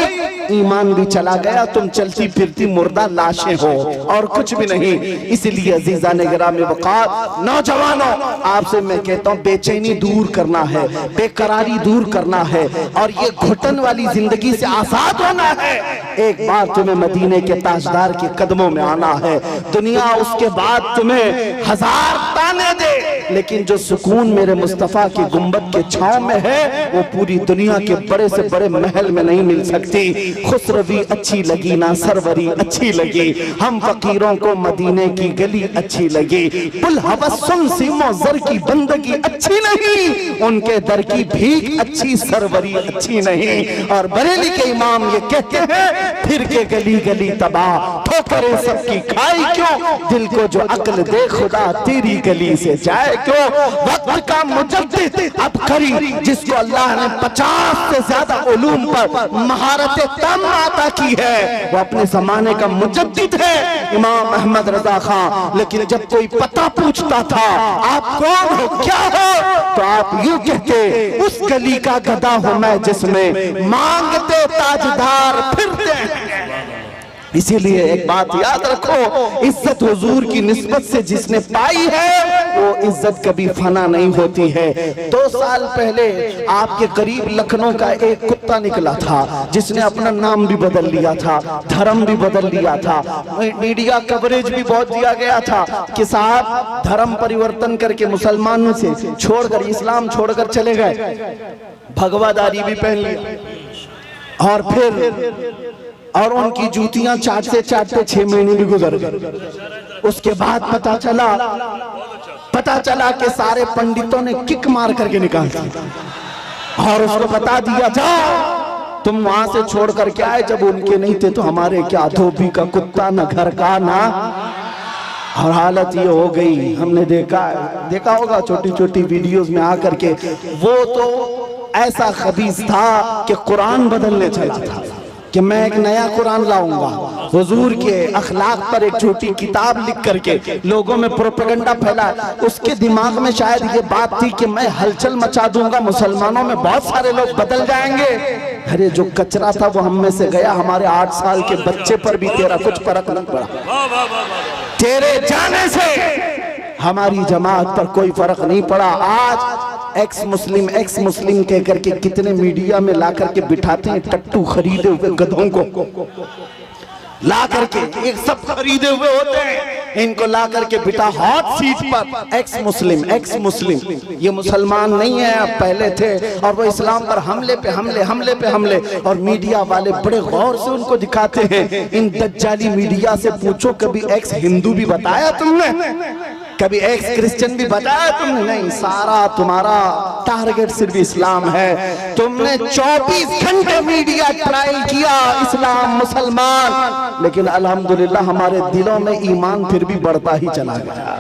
ईमान भी चला गया, तुम चलती फिरती मुर्दा लाशें हो और कुछ भी नहीं। इसलिए अजीजान गिरामी वक़ार, नौजवानों, आपसे मैं कहता हूँ बेचैनी दूर करना है, बेकरारी दूर करना है, और ये घुटन वाली जिंदगी से आजाद होना है। एक बार तुम्हें मदीने के ताजदार के कदमों में आना है। दुनिया उसके बाद तुम्हें हजार ताने दे, लेकिन जो सुकून मेरे मुस्तफा की गुंबद के छांव में है वो पूरी दुनिया के बड़े से बड़े महल में नहीं मिल सकती। खुसरवी अच्छी लगी ना सरवरी अच्छी लगी, हम फकीरों को मदीने की गली अच्छी लगी। पुल हवस्सुन सीमो जर की बंदगी अच्छी नहीं, उनके दर की भीख अच्छी सरवरी अच्छी नहीं। और बरेली के इमाम ये कहते हैं, फिर के गली गली तबाह ठोकरे सबकी खाई क्यों, दिल को जो अक्ल दे खुदा तेरी गली से जाए क्यों। वक्त का मुजद्दिद अब करी जिसको अल्लाह ने 50 से ज्यादा उलूम पर महारत तम अता की है, वो अपने जमाने का मुजद्दिद है, इमाम अहमद रजा खान। लेकिन जब कोई पता पूछता था आप कौन हो, क्या हो, तो आप यूं कहते, उस गली का गधा हूं मैं जिसमें मांगते ताजदार फिरते हैं। इसीलिए एक बात याद रखो, इज्जत हुजूर की निस्बत से जिसने पाई है वो इज्जत कभी फना नहीं होती है। 2 साल पहले आपके करीब लखनऊ का एक कुत्ता निकला था जिसने अपना नाम भी बदल लिया था, धर्म भी बदल लिया था, मीडिया कवरेज भी बहुत दिया गया था कि साहब धर्म परिवर्तन करके मुसलमानों से छोड़कर इस्लाम छोड़कर चले गए, भगवादारी भी पहन लिया, और फिर और उनकी जूतियां चाटते चाटते 6 महीने भी गुजर गए। उसके बाद पता चला कि सारे पंडितों ने किक मार करके निकाल दिया और उसको बता दिया, जाओ तुम वहां से छोड़ करके आए, जब उनके नहीं थे तो हमारे क्या, धोबी का कुत्ता न घर का ना। और हालत ये हो गई, हमने देखा होगा छोटी छोटी वीडियोस में आकर के, वो तो ऐसा खबीस था कि कुरान बदलने चला था कि मैं एक नया कुरान लाऊंगा, हुजूर के अखलाक पर एक छोटी किताब लिख करके लोगों में प्रोपेगेंडा फैला। उसके दिमाग में शायद ये बात थी कि मैं हलचल मचा दूंगा, मुसलमानों में बहुत सारे लोग बदल जाएंगे। अरे जो कचरा था वो हम में से गया, हमारे 8 साल के बच्चे पर भी तेरा कुछ फर्क नहीं पड़ा, तेरे जाने से हमारी जमात पर कोई फर्क नहीं पड़ा। आज एक्स मुस्लिम कह करके कितने मीडिया में ला करके बिठाते हैं, टट्टू खरीदे हुए गधों को ला करके, एक सब खरीदे हुए होते हैं, इनको ला करके बिठा हॉट सीट पर, एक्स मुस्लिम। ये मुसलमान नहीं है, अब पहले थे, और वो इस्लाम पर हमले पे हमले। और मीडिया वाले बड़े गौर से उनको दिखाते हैं। इन दज्जाली मीडिया से पूछो, कभी एक्स हिंदू भी बताया तुमने, कभी एक्स क्रिश्चियन भी बताया तुमने? नहीं, सारा तुम्हारा टारगेट सिर्फ इस्लाम है। तुमने 24 घंटे मीडिया ट्रायल किया, इस्लाम मुसलमान, लेकिन अल्हम्दुलिल्लाह हमारे दिलों में ईमान फिर भी बढ़ता ही चला गया।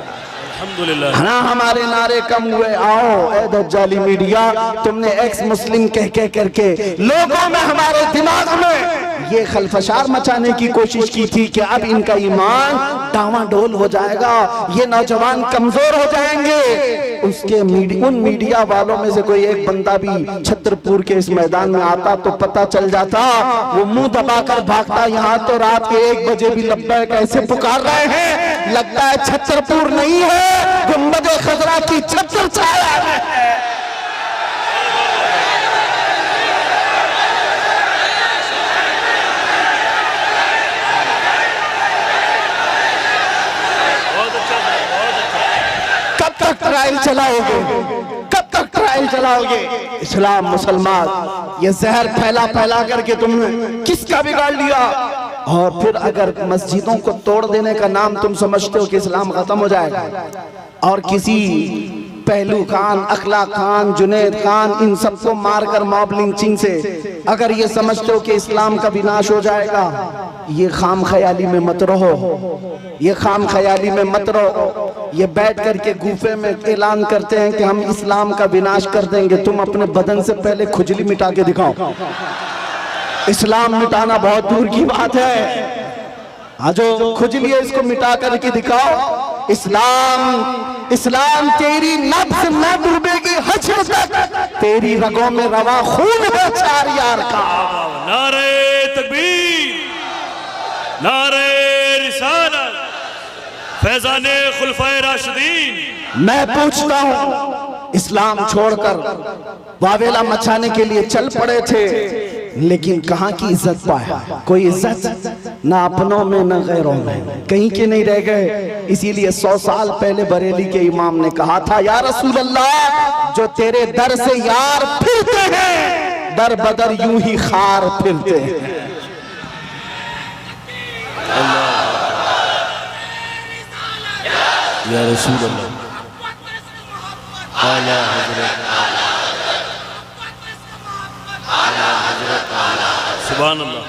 अल्हम्दुलिल्लाह ना हमारे नारे कम हुए। आओ ए दज्जाली मीडिया, तुमने एक्स मुस्लिम कह करके लोगों में, हमारे दिमाग में ये खलफशार मचाने की कोशिश की थी कि अब इनका ईमान डावाडोल हो जाएगा, ये नौजवान कमजोर हो जाएंगे। उसके उन मीडिया वालों में से कोई एक बंदा भी छतरपुर के इस मैदान में आता तो पता चल जाता, वो मुंह दबाकर भागता, यहाँ तो रात के 1 बजे भी लब्बैक कैसे पुकार रहे हैं, लगता है छतरपुर नहीं है, गुंबद खजरा की छत्र छाया है। ट्रायल चलाओगे? कब तक ट्रायल चलाओगे? इस्लाम मुसलमान ये जहर फैला फैला करके तुमने किसका बिगाड़ लिया? और फिर अगर मस्जिदों को तोड़ देने का नाम तुम समझते हो कि इस्लाम खत्म हो जाएगा, और किसी पहलू खान, अखला खान, जुनैद खान, इन सबको मारकर मॉब लिंचिंग से अगर ये समझते हो कि इस्लाम का विनाश हो जाएगा, ये खाम ख्याली में मत रहो, ये खाम ख्याली में मत रहो। ये बैठ करके गुफे में ऐलान करते हैं कि हम इस्लाम का विनाश कर देंगे। तुम अपने बदन से पहले खुजली मिटा के दिखाओ। इस्लाम मिटाना बहुत दूर की बात है। जो खुजली है इसको मिटा करके दिखाओ। इस्लाम तेरी नब्ज न डूबेगी हश्र तक, तेरी रगों में रवा खून है चार यार का। नारे तकबीर, नारे रिसालत, फैज़ाने खुलफाए राशिदीन। मैं पूछता हूँ, इस्लाम छोड़कर वावेला मचाने के लिए चल पड़े थे, लेकिन कहाँ की इज्जत पाया? कोई इज्जत ना अपनों में ना गैरों में, कहीं के नहीं रह गए। इसीलिए 100 साल पहले बरेली के इमाम ने कहा था, या रसूल अल्लाह, जो तेरे दर से यार फिरते हैं, दर बदर यूं ही खार फिरते हैं। या रसूल अल्लाह, आला हज़रत, सुभान अल्लाह।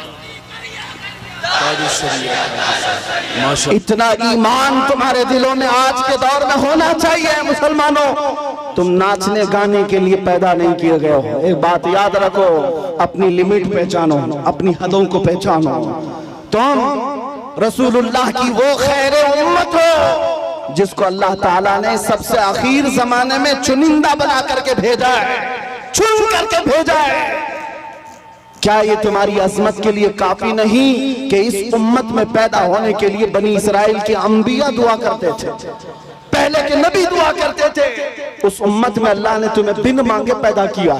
इतना ईमान तुम्हारे दिलों में आज के दौर में होना चाहिए। मुसलमानों, तुम नाचने गाने के लिए पैदा नहीं किए गए हो। एक बात याद रखो, अपनी लिमिट पहचानो, अपनी हदों को पहचानो। तुम रसूलुल्लाह की वो खैर उम्मत हो जिसको अल्लाह ताला ने सबसे आखिर जमाने में चुनिंदा बना करके भेजा है, चुन करके भेजा है। क्या ये तुम्हारी अजमत के लिए काफी नहीं कि इस उम्मत में पैदा होने के लिए बनी इसराइल के अंबिया दुआ करते थे, पहले के नबी दुआ करते थे? उस उम्मत में अल्लाह ने तुम्हें बिन मांगे पैदा किया,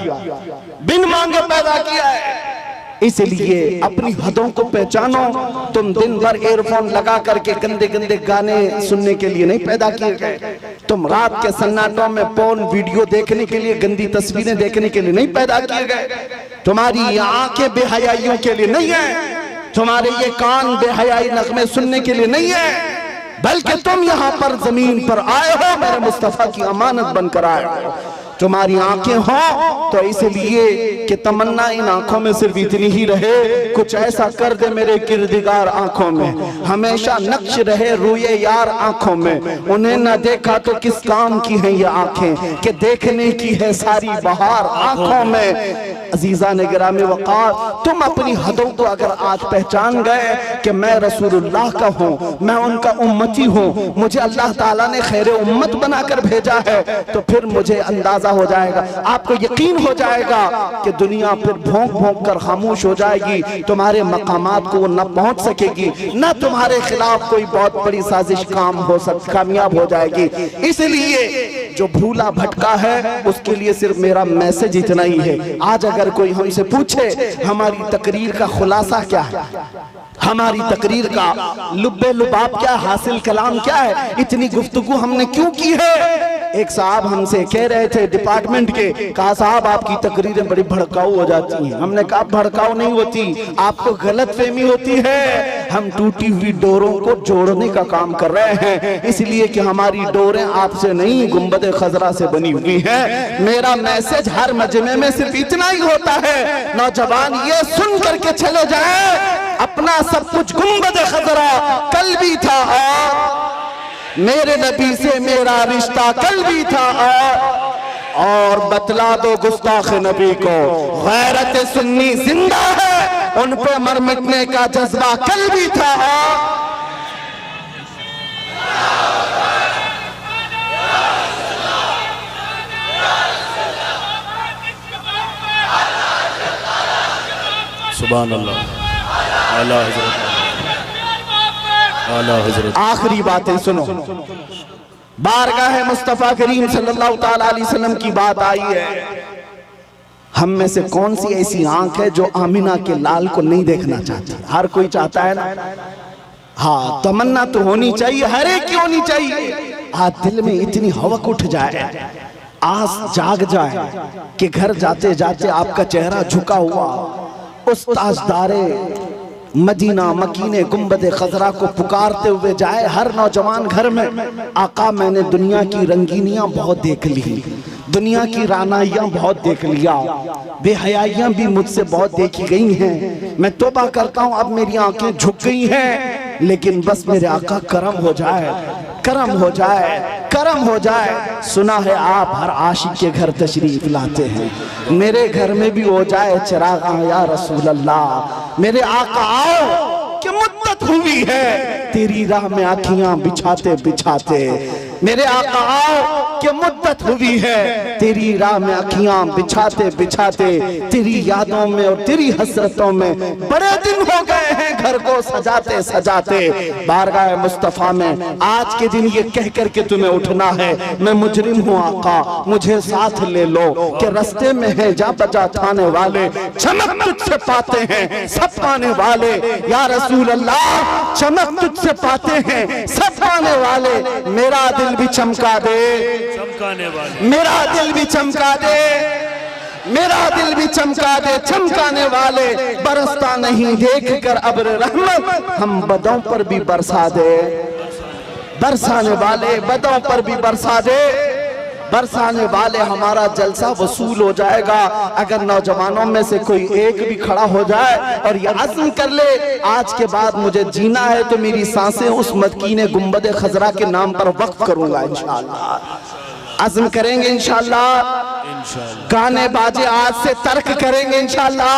बिन मांगे पैदा किया है। इसलिए अपनी हदों को पहचानो। तुम दिन भर एयरफोन लगा करके गंदे गंदे गाने सुनने के लिए नहीं पैदा किए गए। तुम रात के सन्नाटों में पोर्न वीडियो देखने के लिए, गंदी तस्वीरें देखने के लिए नहीं पैदा किए गए। तुम्हारी ये आंखें बेहयाइयों के लिए नहीं है, तुम्हारे ये कान बेहयाई नगमे सुनने के लिए नहीं है, बल्कि तुम यहाँ पर जमीन पर आए हो, मेरे मुस्तफा की अमानत बनकर आए हो। तुम्हारी आंखें हो तो इसलिए कि तमन्ना इन आंखों में सिर्फ इतनी ही रहे, कुछ ऐसा कर दे मेरे किरदिगार आंखों में, हमेशा नक्श रहे रूए यार आंखों में। उन्हें न देखा तो किस काम की हैं ये आंखें, कि देखने की है सारी बहार आंखों में। अजीजा ने गिरामी वक़ार, तुम अपनी हदों को अगर आज पहचान गए कि मैं रसूलुल्लाह का हूँ, मैं उनका उम्मती हूँ, मुझे अल्लाह ताला ने खैर उम्मत बनाकर भेजा है, तो फिर मुझे अंदाजा हो जाएगा, आपको यकीन हो जाएगा कि दुनिया फिर भौंक भौंक कर खामोश हो जाएगी। तुम्हारे मकामात को वो न पहुंच सकेगी, न तुम्हारे खिलाफ कोई बहुत बड़ी साजिश कामयाब हो जाएगी। इसलिए जो भूला भटका है उसके लिए सिर्फ मेरा मैसेज इतना ही है। आज अगर कोई हमसे पूछे हमारी तकरीर का खुलासा क्या है, हमारी तकरीर का लुब्बे लुबाब क्या, हासिल कलाम क्या है, इतनी गुफ्तगू हमने क्यों की है? एक साहब हमसे कह रहे थे डिपार्टमेंट के, कहा साहब आपकी तकरीरें बड़ी भड़काऊ हो जाती हैं। हमने कहा भड़काऊ नहीं होती, आपको गलत फहमी होती है। हम टूटी हुई डोरों को जोड़ने का काम कर रहे हैं, इसलिए कि हमारी डोरें आपसे नहीं गुंबद खजरा से बनी हुई हैं। मेरा मैसेज हर मजमे में सिर्फ इतना ही होता है, नौजवान ये सुन करके चले जाए, अपना सब कुछ गुंबद खजरा कल भी था और मेरे नबी से मेरा रिश्ता कल भी था, और बतला दो गुस्ताख नबी को गैरत सुन्नी जिंदा है, उन पे मर मिटने का जज्बा कल भी था। सुभान अल्लाह, आला हज़रत, आला हज़रत। आखिरी बातें सुनो, बारगाह मुस्तफ़ा करीम सल्लल्लाहु ताला अलैहि वसल्लम की बात आई है। हम में से कौन सी ऐसी आंख है जो आमिना के लाल को नहीं देखना चाहती? हर कोई चाहता है ना। हाँ, तमन्ना तो होनी चाहिए, हर एक की होनी चाहिए, आज दिल में इतनी हवक उठ जाए, आस जाग जाए कि घर जाते जाते आपका चेहरा झुका हुआ उस ताजदारे मदीना मकीने गुंबदे खजरा को पुकारते हुए जाए। हर नौजवान घर में, आका मैंने दुनिया की रंगीनियां बहुत देख ली, दुनिया की रानाइयां बहुत देख लिया, बेहयाइयां भी मुझसे बहुत देखी गई हैं, मैं तौबा करता हूं अब मेरी आंखें झुक गई हैं, लेकिन बस मेरे आका करम हो जाए, करम हो जाए, करम हो जाए। सुना है आप हर आशिक के घर तशरीफ लाते हैं, मेरे घर में भी हो जाए चिरागा या रसूल अल्लाह। मेरे आका आओ कि मुद्दत हुई है तेरी राह में आँखियां बिछाते बिछाते, मेरे आका आओ कि मुद्दत हुई है तेरी राह में आँखियां बिछाते बिछाते, तेरी यादों में और तेरी हसरतों में बड़े दिन हो गए हैं घर को सजाते सजाते। बारगाह मुस्तफा में आज के दिन ये कह कर के तुम्हें उठना है, मैं मुजरिम हूँ आका मुझे साथ ले लो, कि रास्ते में है जा बजा थाने वाले, चमक तुझसे पाते हैं सब पाने वाले, या रसूल अल्लाह चमक तुझसे पाते हैं सब पाने वाले। मेरा दिल भी चमका दे, चमकाने वाले, मेरा दिल भी चमका दे, मेरा दिल भी चमका दे, चमकाने वाले। बरसता नहीं देख कर अब्र रहमत, हम बदों पर भी बरसा दे, बरसाने वाले बदों पर भी बरसा दे, बरसाने वाले। हमारा जलसा वसूल हो जाएगा अगर नौजवानों में से कोई एक भी खड़ा हो जाए और ये अज़्म कर ले आज के बाद मुझे जीना है तो मेरी सांसें उस मदकीने गुंबदे खजरा के नाम पर वक्फ करूंगा इंशाअल्लाह। अज़्म करेंगे इंशाअल्लाह, गाने बाजे आज से तर्क करेंगे इंशाअल्लाह,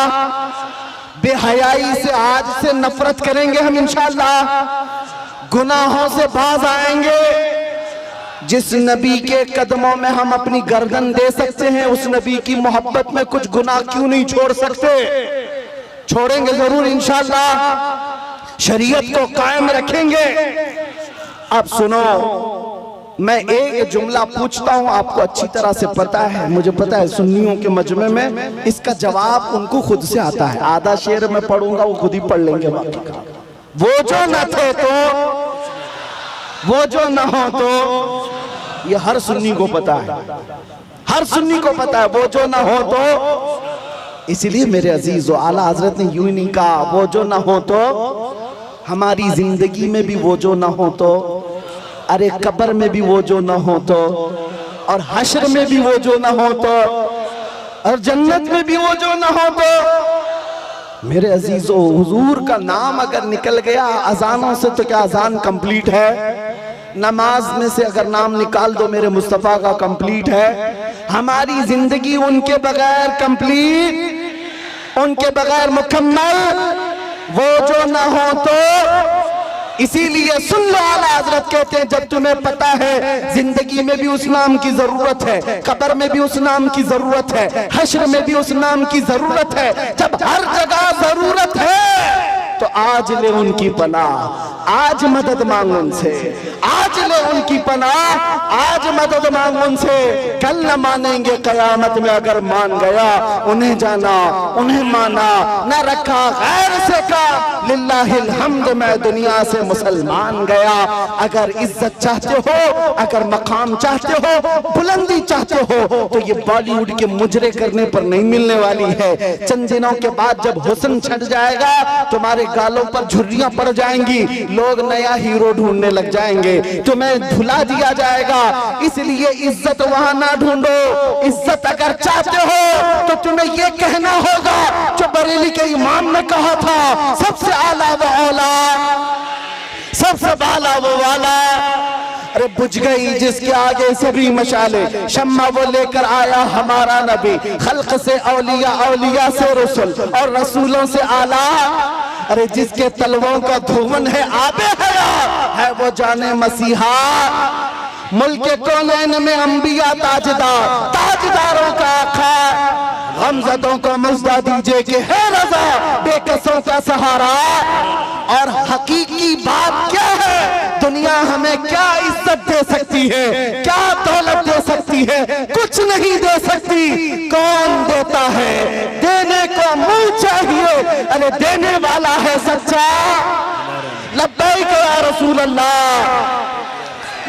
बेहयाई से आज से नफरत करेंगे हम इंशाअल्लाह, गुनाहों से बाज आएंगे। जिस नबी के कदमों में हम अपनी गर्दन दे सकते हैं उस नबी की मोहब्बत में कुछ गुनाह क्यों नहीं छोड़ सकते, छोड़ेंगे जरूर इंशाअल्लाह, शरीयत को कायम रखेंगे। अब सुनो, मैं एक जुमला पूछता हूं, आपको अच्छी तरह से पता है, मुझे पता है सुन्नियों के मजमे में इसका जवाब उनको खुद से आता है। आधा शेर मैं पढ़ूंगा वो खुद ही पढ़ लेंगे बाकी का। वो जो न थे तो, वो जो न हो तो, ये हर सुन्नी को पता है, हर सुन्नी को पता है वो जो न हो तो। इसलिए मेरे अजीज आला हजरत ने यूं ही नहीं कहा वो जो न हो तो, हमारी जिंदगी में भी वो जो न हो तो, अरे कब्र में भी वो जो न हो तो, और हश्र में भी वो जो न हो तो, और जन्नत में भी वो जो न हो तो। मेरे अजीजों, हुजूर का नाम अगर निकल गया अजानों से तो क्या अजान कंप्लीट है? नमाज में से अगर नाम निकाल दो मेरे मुस्तफा का कंप्लीट है। हमारी जिंदगी उनके बगैर कंप्लीट, उनके बगैर मुकम्मल, वो जो ना हो तो। इसीलिए सुन लो, आला हजरत कहते हैं जब तुम्हें पता है जिंदगी में भी उस नाम की जरूरत है, कब्र में भी उस नाम की जरूरत है, हश्र में भी उस नाम की जरूरत है, जब हर जगह जरूरत है तो आज ले उनकी पनाह, आज मदद मांग उनसे, आज ले उनकी पनाह, आज मदद मांग उनसे। कल न मानेंगे कयामत में, अगर मान गया उन्हें जाना उन्हें माना, न रखा गैर से का, लिल्लाहिल हम्द मैं दुनिया से मुसलमान गया। अगर इज्जत चाहते हो, अगर मकाम चाहते हो, बुलंदी चाहते हो तो ये बॉलीवुड के मुजरे करने पर नहीं मिलने वाली है। चंद दिनों के बाद जब हुस्न छट जाएगा तुम्हारे गालों पर झुर्रियां पड़ जाएंगी, लोग नया हीरो ढूंढने लग जाएंगे, तुम्हें भुला दिया जाएगा। इसलिए इज्जत वहां ना ढूंढो, इज्जत अगर चाहते हो तो तुम्हें ये कहना होगा जो बरेली के इमाम ने कहा था, सबसे आला वो औला, सबसे बाला वो वाला। अरे बुझ गई जिसके आगे सभी मशाले, शम्मा वो लेकर आया हमारा नबी, खल्क से औलिया, औलिया से रसूल और रसूलों से आला। अरे जिसके तलवों का धुवन है आबे हयात, है वो जाने मसीहा। मुल्क कौनैन में अंबिया ताजदार, ताजदारों का आका, गमज़दों को मुज़्दा दीजिए कि है रज़ा, बेकसों का सहारा। और हकीकी बात क्या है, दुनिया हमें क्या इज्जत दे सकती है, क्या दौलत दे सकती है? कुछ नहीं दे सकती। कौन देता है? देने को मुंह चाहिए, अरे देने वाला है सच्चा। लब्बैक या रसूल अल्लाह,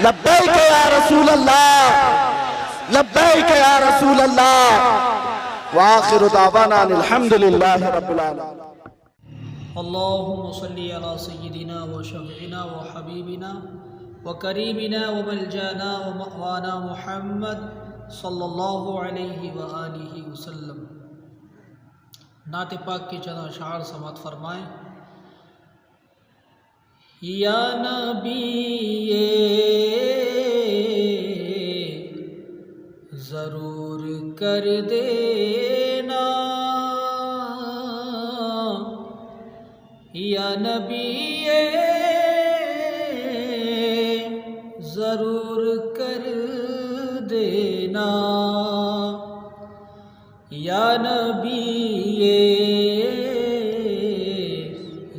लब्बैक या रसूल अल्लाह, लब्बैक या रसूल अल्लाह। व आखिरु दावाना अल्हम्दुलिल्लाहि रब्बिल आलमीन। अल्लाहुम्मा सल्ली अला सय्यिदिना व शफ़ीना व हबीबिना व करीमिना व मलजाना व मअवाना मुहम्मद सल्लल्लाहु अलैहि व आलिहि वसल्लम। नात पाक के चंद अशआर समात फरमाएँ। या नबी ज़रूर कर देना, या नबी ज़रूर कर देना, या नबी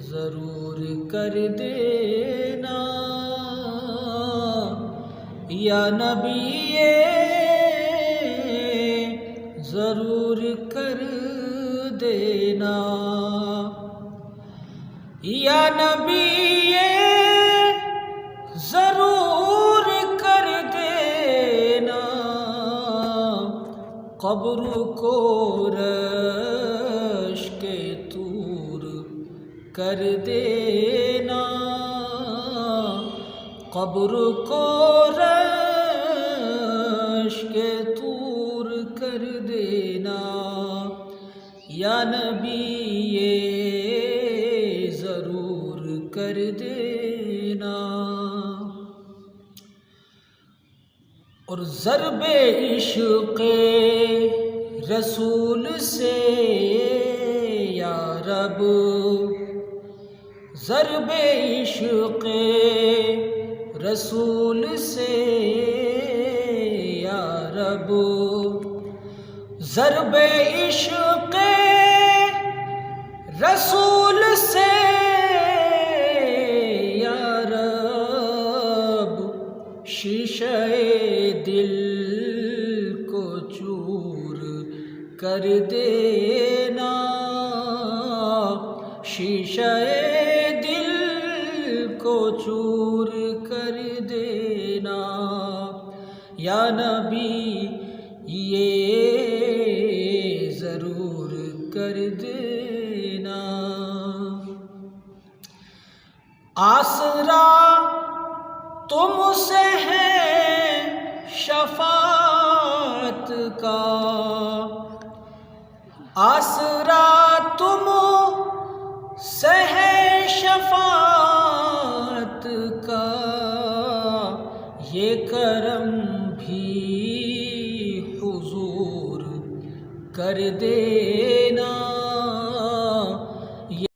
ज़रूर कर देना, या नबी ज़रूर कर देना, या नबी ज़रूर कर देना, क़ब्र को रश्क-ए तूर कर देना, क़ब्र को रश्क-ए तूर कर देना, या नबी ज़रूर कर देना। और ज़र्बे इश्क़े रसूल से या रब, ज़र्बे इश्क़े रसूल से या रब, ज़र्बे इश्क़े रसूल से या रब, शीशे दिल को चूर कर देना, शीशे दिल को चूर कर देना, या नबी ये ज़रूर कर देना। आसरा तुमसे है शफ़ाअत का, आसरा तुम से है शफ़ाअत का, ये करम भी हुजूर कर देना।